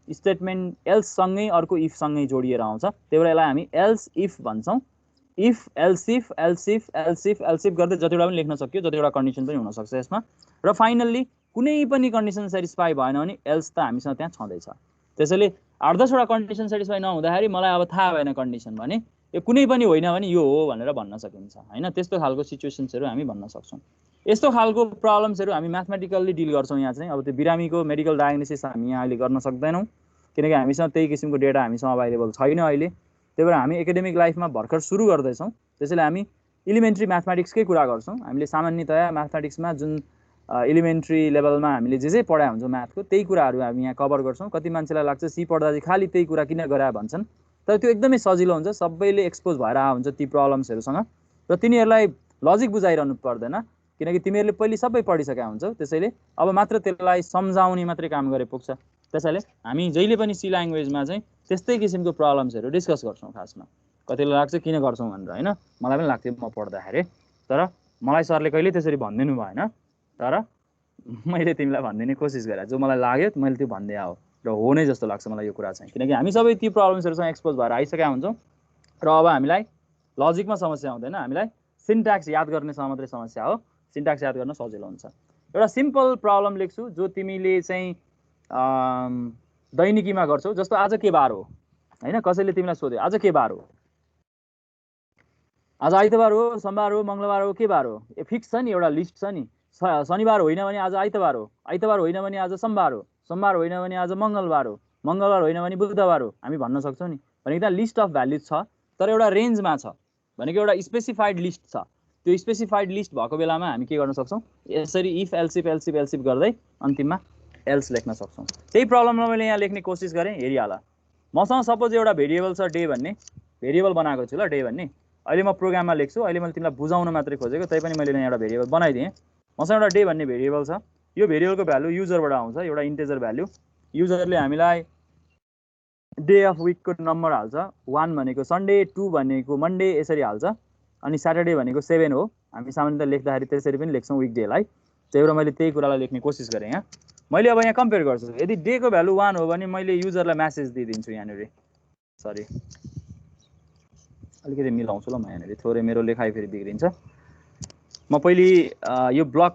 S1: स्टेटमेन्ट एल्ससँगै अर्को इफसँगै जोडिएर आउँछ, त्यही भएर यसलाई हामी एल्स इफ भन्छौँ। If else if else if else if else if गर्दै जतिवटा पनि लेख्न सक्यो, जतिवटा कन्डिसन पनि हुनसक्छ यसमा। र फाइनल्ली कुनै पनि कन्डिसन सेटिस्फाई भएन भने एल्स त हामीसँग त्यहाँ छँदैछ। त्यसैले 8-10वटा कन्डिसन सेटिस्फाई नहुँदाखेरि मलाई अब थाहा भएन कन्डिसन भने यो कुनै पनि होइन भने यो हो भनेर भन्न सकिन्छ हैन। त्यस्तो खालको सिचुएसन्सहरू हामी भन्न सक्छौँ। यस्तो खालको प्रब्लम्सहरू हामी म्याथमेटिकल्ली डिल गर्छौँ यहाँ चाहिँ। अब त्यो बिरामीको मेडिकल डायग्नोसिस हामी यहाँ अहिले गर्न सक्दैनौँ, किनकि हामीसँग त्यही किसिमको डेटा हामीसँग अभाइलेबल छैन अहिले। त्यही भएर हामी एकाडेमिक लाइफमा भर्खर सुरु गर्दैछौँ। त्यसैले हामी इलिमेन्ट्री म्याथमेटिक्सकै कुरा गर्छौँ। हामीले सामान्यतया म्याथमेटिक्समा जुन इलिमेन्ट्री लेभलमा हामीले जे पढाए हुन्छौँ म्याथको, त्यही कुराहरू हामी यहाँ कभर गर्छौँ। कति मान्छेलाई लाग्छ सी पढ्दा चाहिँ खालि त्यही कुरा किन गराए भन्छन्, तर त्यो एकदमै सजिलो हुन्छ। सबैले एक्सपोज भएर आएको हुन्छ ती प्रब्लम्सहरूसँग, र तिनीहरूलाई लजिक बुझाइरहनु पर्दैन, किनकि तिमीहरूले पहिले सबै पढिसकेका हुन्छौ। त्यसैले अब मात्र त्यसलाई सम्झाउने मात्रै काम गरे पुग्छ। त्यसैले हामी जहिले पनि सी ल्याङ्ग्वेजमा चाहिँ त्यस्तै किसिमको प्रब्लम्सहरू डिस्कस गर्छौँ। खासमा कतिलाई लाग्छ किन गर्छौँ भनेर होइन, मलाई पनि लाग्थ्यो म पढ्दाखेरि, तर मलाई सरले कहिले त्यसरी भनिदिनु भएन। तर मैले तिमीलाई भनिदिने कोसिस गरेँ, जो मलाई लाग्यो मैले त्यो भनिदिए हो, र हो नै जस्तो लाग्छ मलाई यो कुरा चाहिँ, किनकि हामी सबै ती प्रब्लम्सहरूसँग एक्सपोज भएर आइसकेका हुन्छौँ। र अब हामीलाई लजिकमा समस्या हुँदैन, हामीलाई सिन्ट्याक्स याद गर्नेसँग मात्रै समस्या हो। सिन्ट्याक्स याद गर्न सजिलो हुन्छ। एउटा सिम्पल प्रब्लम लेख्छु जो तिमीले चाहिँ दैनिकीमा गर्छौ। जस्तो आज के बार हो होइन, कसैले तिमीलाई सोध्यो आज के बार हो, आज आइतबार हो, सोमबार हो, मङ्गलबार हो, के बार हो, ए फिक्स छ नि, एउटा लिस्ट छ नि। शनिबार होइन भने आज आइतबार हो, आइतबार होइन भने आज सोमबार हो, सोमबार होइन भने आज मङ्गलबार हो, मङ्गलबार होइन भने बुधबार हो, हामी भन्न सक्छौँ नि। भनेको त्यहाँ लिस्ट अफ भ्याल्युज छ, तर एउटा रेन्जमा छ, भनेको एउटा स्पेसिफाइड लिस्ट छ। त्यो स्पेसिफाइड लिस्ट भएको बेलामा हामी के गर्न सक्छौँ, यसरी इफ एल्सिफ एल्सिफ एल्सिफ गर्दै अन्तिममा एल्स लेख्न सक्छौँ। त्यही प्रब्लमलाई मैले यहाँ लेख्ने कोसिस गरेँ। हेरिहाल, मसँग सपोज एउटा भेरिएबल छ डे भन्ने, भेरिएबल बनाएको छु ल डे भन्ने। अहिले म प्रोग्राममा लेख्छु, अहिले मैले तिमीलाई बुझाउन मात्रै खोजेको, तै पनि मैले एउटा भेरिएबल बनाइदिएँ। मसँग एउटा डे भन्ने भेरिएबल छ, यो भेरिएबलको भ्यालु युजरबाट आउँछ, एउटा इन्टिजर भ्यालु। युजरले हामीलाई डे अफ विकको नम्बर हाल्छ, 1 भनेको सन्डे, 2 भनेको मन्डे, यसरी हाल्छ, अनि स्याटरडे भनेको 7 हो। हामी सामान्यतः लेख्दाखेरि त्यसरी पनि लेख्छौँ विकडेलाई। त्यही भएर मैले त्यही कुरालाई लेख्ने कोसिस गरेँ यहाँ। मैले अब यहाँ कम्पेयर गर्छु, यदि डेको भ्यालु 1 हो भने मैले युजरलाई म्यासेज दिइदिन्छु यहाँनिर। सरी, अलिकति मिलाउँछु ल म यहाँनिर, थोरै मेरो लेखाइ फेरि बिग्रिन्छ। म पहिले यो ब्लक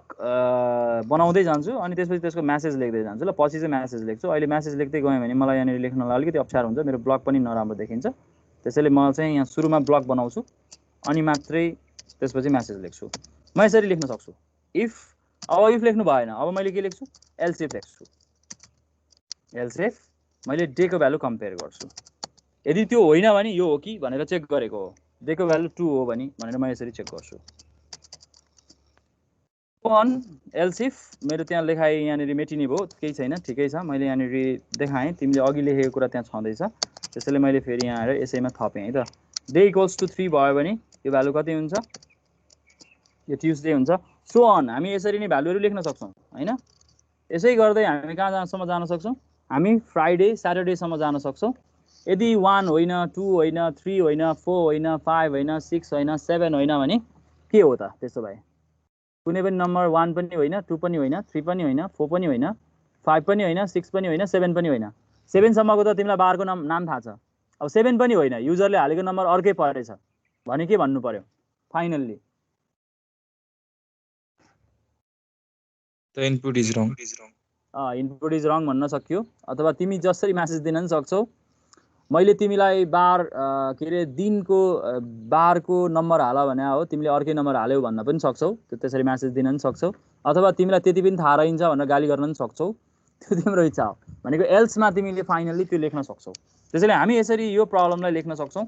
S1: बनाउँदै जान्छु, अनि त्यसपछि त्यसको म्यासेज लेख्दै जान्छु ल। पछि चाहिँ म्यासेज लेख्छु। अहिले म्यासेज लेख्दै गएँ भने मलाई यहाँनिर लेख्नलाई अलिकति अप्ठ्यारो हुन्छ, मेरो ब्लक पनि नराम्रो देखिन्छ। त्यसैले म चाहिँ यहाँ सुरुमा ब्लक बनाउँछु, अनि मात्रै त्यसपछि म्यासेज लेख्छु। म यसरी लेख्न सक्छु, इफ। अब इफ लेख्नु भएन, अब मैले के लेख्छु, एल्स इफ लेख्छु। एल्स इफ मैले डेको भ्यालु कम्पेयर गर्छु, यदि त्यो होइन भने यो हो कि भनेर चेक गरेको हो। डेको भ्यालु 2 हो भने भनेर म यसरी चेक गर्छु। अन एल्स इफ मेरो त्यहाँ लेखाइ यहाँनिर मेटिने भयो, केही छैन, ठिकै छ। मैले यहाँनिर देखाएँ, तिमीले अघि लेखेको कुरा त्यहाँ छँदैछ, त्यसैले मैले फेरि यहाँ आएर यसैमा थपेँ है त। डे इक्वल्स टु 3 भयो भने यो भ्यालु कति हुन्छ, यो ट्युसडे हुन्छ। सो अन हामी यसरी नै भ्यालुहरू लेख्न सक्छौँ होइन। यसै गर्दै हामी कहाँसम्म जान सक्छौँ, हामी फ्राइडे स्याटरडेसम्म जान सक्छौँ। यदि 1 होइन, 2 होइन, 3 होइन, 4 होइन, 5 होइन, 6 होइन, 7 होइन भने के हो त? त्यसो भए कुनै पनि नम्बर 1 पनि होइन, 2 पनि होइन, 3 पनि होइन, 4 पनि होइन, 5 पनि होइन, 6 पनि होइन, 7 पनि होइन। 7 सम्मको त तिमीलाई बारको नाम थाहा छ। अब 7 पनि होइन, युजरले हालेको नम्बर अर्कै परेछ भने के भन्नु पर्यो finally?
S2: The input is wrong.
S1: Input is रङ भन्न सक्यो, अथवा तिमी जसरी म्यासेज दिन पनि सक्छौ। मैले तिमीलाई बार के अरे दिनको बारको नम्बर हाल भने हो, तिमीले अर्कै नम्बर हाल्यौ भन्न पनि सक्छौ, त्यो त्यसरी म्यासेज दिन पनि सक्छौ। अथवा तिमीलाई त्यति पनि थाहा रहन्छ भनेर गाली गर्न पनि सक्छौ, त्यो तिम्रो इच्छा हो। भनेको एल्समा तिमीले फाइनल्ली त्यो लेख्न सक्छौ। त्यसैले हामी यसरी यो प्रब्लमलाई लेख्न सक्छौँ।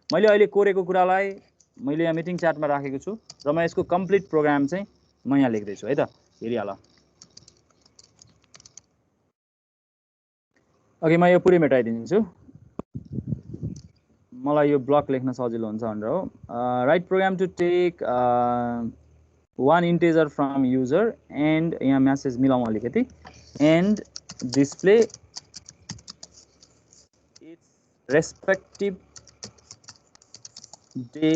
S1: मैले अहिले कोरेको कुरालाई मैले यहाँ मिटिङ च्याटमा राखेको छु, र म यसको कम्प्लिट प्रोग्राम चाहिँ म यहाँ लेख्दैछु है त, हेरिहाल। अघि म यो पुरै मेटाइदिन्छु, मलाई यो ब्लक लेख्न सजिलो हुन्छ भनेर हो। Write program to take 1 integer from user and यहाँ म्यासेज मिलाउँ अलिकति, and display its respective day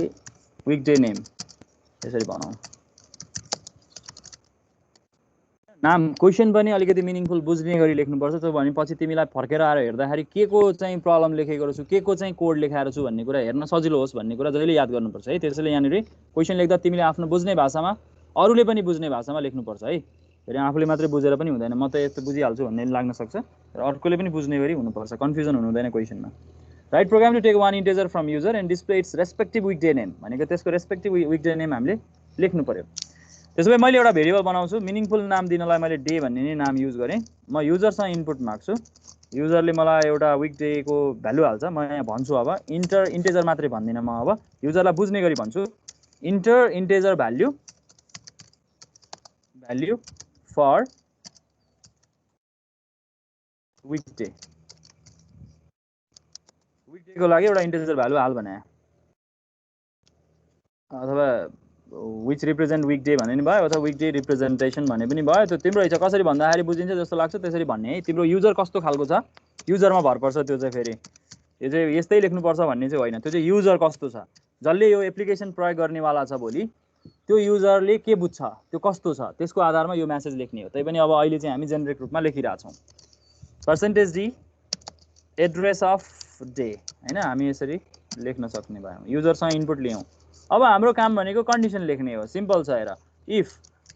S1: weekday name, यसरी बनाऊ। नाम क्वेसन पनि अलिकति मिनिङफुल बुझ्ने गरी लेख्नुपर्छ, त्यो भनेपछि तिमीलाई फर्केर आएर हेर्दाखेरि के को चाहिँ प्रब्लम लेखेको छु, के को चाहिँ कोड लेखाएर छु भन्ने कुरा हेर्न सजिलो होस् भन्ने कुरा जहिले याद गर्नुपर्छ है। त्यसैले यहाँनिर क्वेसन लेख्दा तिमीले आफ्नो बुझ्ने भाषामा, अरूले पनि बुझ्ने भाषामा लेख्नुपर्छ है। फेरि आफूले मात्रै बुझेर पनि हुँदैन, म त यस्तो बुझिहाल्छु भन्ने लाग्न सक्छ, र अर्कोले पनि बुझ्ने गरी हुनुपर्छ, कन्फ्युजन हुनु हुँदैन क्वेसनमा। Write program to take 1 integer from user and display its respective weekday name, भनेको त्यसको रेस्पेक्टिभ विकडे नेम हामीले लेख्नु पर्यो। त्यसो भए मैले एउटा भेरिएबल बनाउँछु, मिनिङफुल नाम दिनलाई मैले डे भन्ने नै नाम युज गरेँ। म युजरसँग इनपुट माग्छु, युजरले मलाई एउटा विकडेको भ्यालु हाल्छ। म यहाँ भन्छु अब इन्टिजर मात्रै भन्दिनँ, म अब युजरलाई बुझ्ने गरी भन्छु, इन्टिजर भ्याल्यु फर विकडेको लागि एउटा इन्टिजर भ्यालु हाल भने, अथवा विच रिप्रेजेन्ट विकडे भने नि भयो, अथवा विकडे रिप्रेजेन्टेसन भने पनि भयो। त्यो तिम्रो इच्छा, कसरी भन्दाखेरि बुझिन्छ जस्तो लाग्छ त्यसरी भन्ने है। तिम्रो युजर कस्तो खालको छ युजरमा भर पर्छ, त्यो चाहिँ फेरि यो चाहिँ यस्तै लेख्नुपर्छ भन्ने चाहिँ होइन, त्यो चाहिँ युजर कस्तो छ, जसले यो एप्लिकेसन प्रयोग गर्नेवाला छ भोलि, त्यो युजरले के बुझ्छ, त्यो कस्तो छ, त्यसको आधारमा यो म्यासेज लेख्ने हो। त्यही पनि अब अहिले चाहिँ हामी जेनेरिक रूपमा लेखिरहेछौँ, percentage d address of day होइन, हामी यसरी लेख्न सक्ने भयौँ। युजरसँग इनपुट लियौँ। अब हाम्रो काम भनेको कन्डिसन लेख्ने हो, सिम्पल छ। हेर, इफ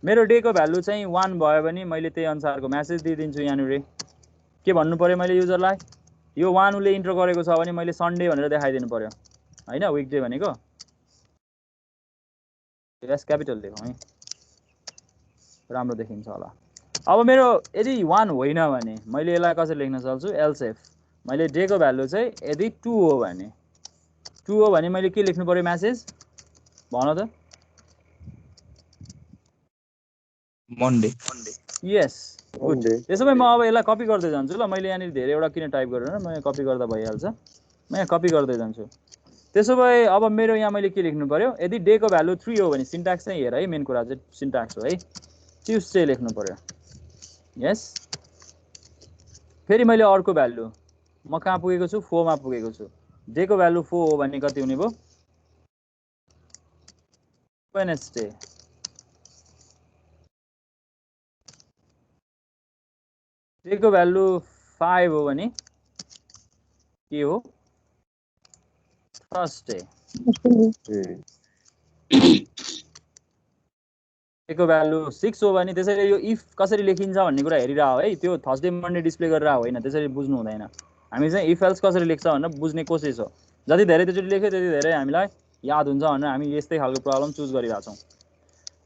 S1: मेरो डेको भ्यालु चाहिँ 1 भयो भने मैले त्यही अनुसारको म्यासेज दिइदिन्छु। यहाँनिर के भन्नु पर्यो मैले युजरलाई, यो 1 उसले इन्टर गरेको छ भने मैले सन्डे भनेर देखाइदिनु पर्यो होइन, विकडे भनेको एस क्यापिटल लेखौँ है, राम्रो देखिन्छ होला। अब मेरो यदि 1 होइन भने मैले यसलाई कसरी लेख्न सक्छु, एल्स इफ मैले डेको भ्यालु चाहिँ यदि 2 हो भने मैले के लेख्नु पर्यो म्यासेज भन त,
S2: मन्डे।
S1: यस, गुड। त्यसो भए म अब यसलाई कपी गर्दै जान्छु ल। मैले यहाँनिर धेरैवटा किन टाइप गरेर, म यहाँ कपी गर्दा भइहाल्छ। म यहाँ कपी गर्दै जान्छु। त्यसो भए अब मेरो यहाँ मैले के लेख्नु पर्यो, यदि डे को भ्यालु 3 हो भने सिन्ट्याक्स चाहिँ हेर है, मेन कुरा चाहिँ सिन्ट्याक्स हो है, ट्युसडे लेख्नु पर्यो। यस, फेरि मैले अर्को भ्यालु म कहाँ पुगेको छु, 4 मा पुगेको छु। डे को भ्यालु 4 हो भने कति हुने भयो, वेडनेसडे। डे को भ्यालु 5 हो भने के हो, थर्सडे। को भ्यालु 6 हो भने त्यसैले यो इफ कसरी लेखिन्छ भन्ने कुरा हेरिरह है, त्यो थर्सडे मन्डे डिस्प्ले गरेर होइन, त्यसरी बुझ्नु हुँदैन। हामी चाहिँ इफ एल्स कसरी लेख्छ भनेर बुझ्ने कोसिस हो। जति धेरै त्यसरी लेख्यो त्यति धेरै हामीलाई याद हुन्छ भनेर हामी यस्तै खालको प्रब्लम चुज गरिरहेको छौँ।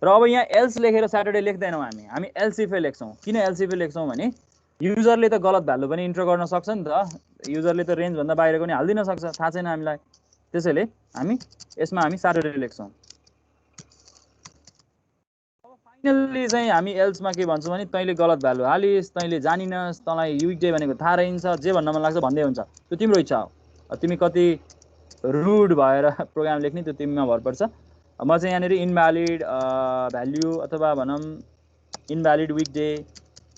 S1: र अब यहाँ एल्स लेखेर स्याटरडे लेख्दैनौँ हामी एल्स इफै लेख्छौँ। किन एल्स इफै लेख्छौँ भने युजरले त गलत भ्यालु पनि इन्टर गर्न सक्छ नि त, युजरले त रेन्जभन्दा बाहिरको पनि हालिदिन सक्छ, थाहा छैन हामीलाई। त्यसैले हामी यसमा हामी स्याटरडे लेख्छौँ। फाइनल्ली चाहिँ हामी एल्समा के भन्छौँ भने तैँले गलत भ्यालु हालिस्, तैँले जानिनस्, तँलाई विकडे भनेको थाहा रहन्छ, जे भन्न मन लाग्छ भन्दै हुन्छ, त्यो तिम्रो इच्छा हो। तिमी कति रुड भएर प्रोग्राम लेख्ने त्यो तिमीमा भर पर्छ। म चाहिँ यहाँनिर इनभ्यालिड भ्याल्यु अथवा भनौँ इनभ्यालिड विकडे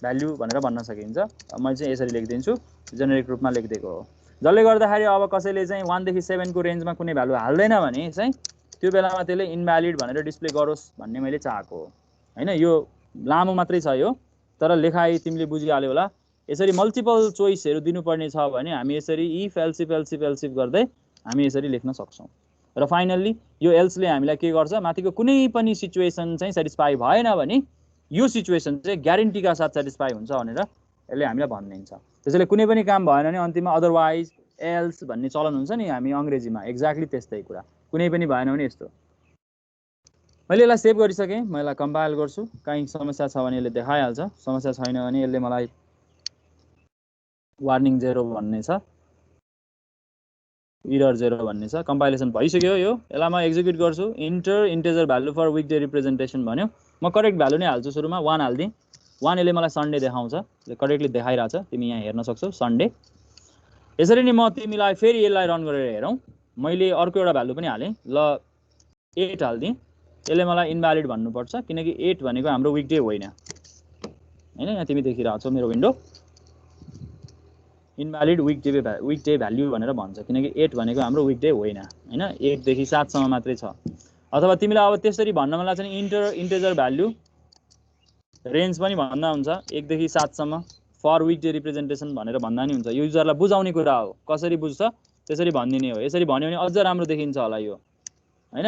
S1: भ्याल्यु भनेर भन्न सकिन्छ। मैले चाहिँ यसरी लेखिदिन्छु, जेनेरिक रूपमा लेखिदिएको हो। जसले गर्दाखेरि अब कसैले चाहिँ 1 देखि 7 को रेन्जमा कुनै भ्यालु हाल्दैन भने चाहिँ त्यो बेलामा त्यसले इनभ्यालिड भनेर डिस्प्ले गरोस् भन्ने मैले चाहेको हो हैन। यो लामो मात्रै छ यो, तर लेखाइ तिमीले बुझिहाल्यौ होला। यसरी मल्टिपल चोइसहरू दिनुपर्ने छ भने हामी यसरी if else if else if else if गर्दै हामी यसरी लेख्न सक्छौँ। र फाइनल्ली यो एल्सले हामीलाई के गर्छ, माथिको कुनै पनि सिचुएसन चाहिँ सेटिस्फाई भएन भने यो सिचुएसन चाहिँ ग्यारेन्टीका साथ सेटिस्फाई हुन्छ भनेर यसले हामीलाई भनिदिन्छ। त्यसैले कुनै पनि काम भएन भने अन्तिममा अदरवाइज एल्स भन्ने चलन हुन्छ नि हामी अङ्ग्रेजीमा, एक्ज्याक्टली त्यस्तै कुरा। कुनै पनि भएन भने यस्तो। मैले यसलाई सेभ गरिसकेँ, म यसलाई कम्पाइल गर्छु। काहीँ समस्या छ भने यसले देखाइहाल्छ, समस्या छैन भने यसले मलाई वार्निङ 0 भन्ने छ, इरर 0 भन्ने छ। कम्पाइलेसन भइसक्यो यो, यसलाई म एक्जिक्युट गर्छु। Enter integer value for weekday representation भन्यो, म करेक्ट भ्यालु नै हाल्छु। सुरुमा 1 हालिदिएँ, 1 यसले मलाई सन्डे देखाउँछ, करेक्टली देखाइरहेछ, तिमी यहाँ हेर्न सक्छौ सन्डे। यसरी नै म तिमीलाई फेरि यसलाई रन गरेर हेरौँ। मैले अर्को एउटा भ्यालु पनि हालेँ, ल 8 हालिदिएँ, यसले मलाई इनभ्यालिड भन्नुपर्छ किनकि 8 भनेको हाम्रो विकडे होइन हैन। यहाँ तिमी देखिरहेको छौ मेरो विन्डो, इनभ्यालिड विकडे भ्याल्यु भनेर भन्छ किनकि 8 भनेको हाम्रो विकडे होइन हैन। 1 देखि 7 सम्म मात्रै छ। अथवा तिमीलाई अब त्यसरी भन्न मन लाग्छ भने इन्टेजर भ्याल्यु रेन्ज पनि भन्दा हुन्छ, 1 देखि 7 सम्म फर विकडे रिप्रेजेन्टेसन भनेर भन्दा नि हुन्छ। युजरलाई बुझाउने कुरा हो, कसरी बुझ्छ त्यसरी भनिदिने हो। यसरी भन्यो भने अझ राम्रो देखिन्छ होला यो हैन।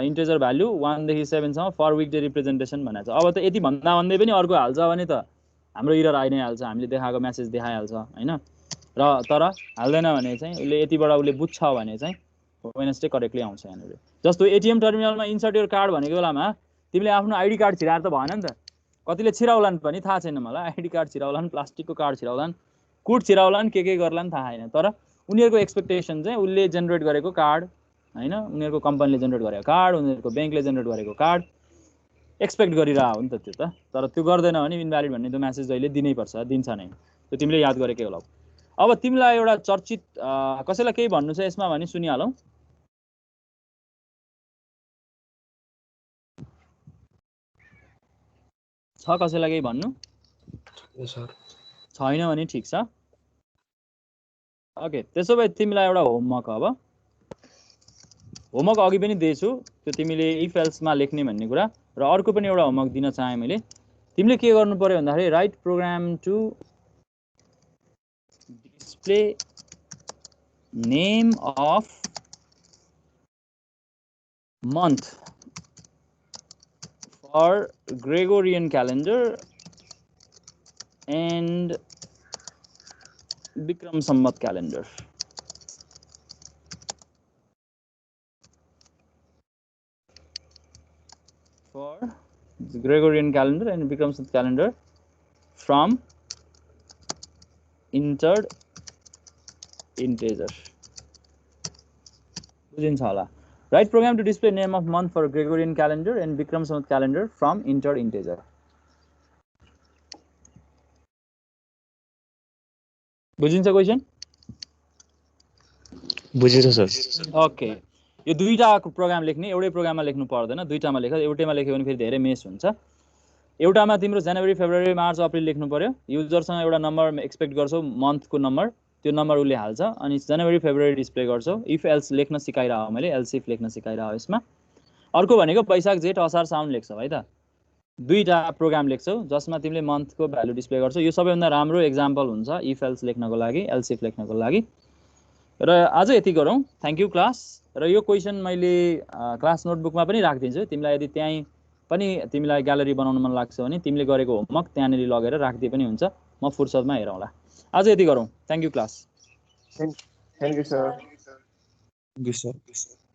S1: इन्टेजर भ्याल्यु 1 देखि 7 सम्म फर विकडे रिप्रेजेन्टेसन भनेको छ। अब त यति भन्दा भन्दै पनि अर्को हाल्छ भने त हाम्रो इरर आइ नै हाल्छ, हामीले देखाएको मेसेज देखाइहाल्छ हैन। र तर हाल्दैन भने चाहिँ उसले यतिबाट उसले बुझ्छ भने चाहिँ वेडनेसडे करेक्टली आउँछ यहाँनिर। जस्तो एटिएम टर्मिनलमा इन्सर्ट योर कार्ड भनेको बेलामा तिमीले आफ्नो आइडी कार्ड छिराएर त भएन नि त, कतिले छिराउलान् पनि थाहा छैन मलाई। आइडी कार्ड छिराउलान्, प्लास्टिकको कार्ड छिराउलान्, कुट छिराउलान्, के गर्लान् थाहा छैन। तर उनीहरूको एक्सपेक्टेसन चाहिँ उसले जेनेरेट गरेको कार्ड हैन, उनीहरूको कम्पनीले जेनेरेट गरेको कार्ड, उनीहरूको ब्याङ्कले जेनेरेट गरेको कार्ड एक्सपेक्ट गरिरह हो नि त त्यो त। तर त्यो गर्दैन भने इनभ्यालिड भन्ने त्यो मेसेज जहिले दिनै पर्छ, दिन्छ नै, त्यो तिमीले याद गरेकै होला। अब तिमीलाई एउटा चर्चित कसैलाई केही भन्नु छ यसमा भने सुनिहालौ। छ कसैलाई केही भन्नु? छैन भने ठिक छ। ओके, त्यसो भए तिमीलाई एउटा होमवर्क, अब होमवर्क अघि पनि दिएछु, त्यो तिमीले इफ एल्समा लेख्ने भन्ने कुरा। र अर्को पनि एउटा होमवर्क दिन चाहे मैले। तिमीले के गर्नु पर्यो भन्दाखेरि write program to display name of month for Gregorian calendar and Bikram Samvat calendar. For the Gregorian calendar and Bikram Samvat calendar from entered integer. बुझिन्छ होला। Write program to display name of month for Gregorian calendar and Bikram Samvat calendar from entered integer. बुझिन्छ question?
S3: बुझिन्छ sir.
S1: Okay, यो दुईटा programme लेख्ने, एउटै प्रोग्राममा लेख्नु पर्दैन, दुईटामा लेख। एउटैमा लेख्यो भने फेरि धेरै मेस हुन्छ। एउटामा तिम्रो जनवरी फेब्रुअरी मार्च अप्रिल लेख्नु पर्यो। युजरसँग एउटा नम्बर एक्सपेक्ट गर्छौ, मन्थको नम्बर, त्यो नम्बर उसले हाल्छ। अनि जनवरी फेब्रुअरी डिस्प्ले गर्छौ। इफ एल्स लेख्न सिकाइरह मैले, एल्स इफ लेख्न सिकाइरह यसमा। अर्को भनेको वैशाख जेठ असार साउन लेख्छौ है त। दुईटा प्रोग्राम लेख्छौ जसमा तिमीले मन्थको भ्यालु डिस्प्ले गर्छौ। यो सबैभन्दा राम्रो एक्जाम्पल हुन्छ इफ एल्स लेख्नको लागि, एल्स इफ लेख्नको लागि। र आज यति गरौँ। Thank you class. र यो क्वेसन मैले क्लास नोटबुकमा पनि राखिदिन्छु। तिमीलाई यदि त्यहीँ पनि तिमीलाई ग्यालरी बनाउन मन लाग्छ भने तिमीले गरेको होमवर्क त्यहाँनिर लगेर राखिदिए पनि हुन्छ। म फुर्सदमा हेरौँला। आज यति गरौँ। Thank you class.
S3: Thank you sir.
S2: Thank you sir.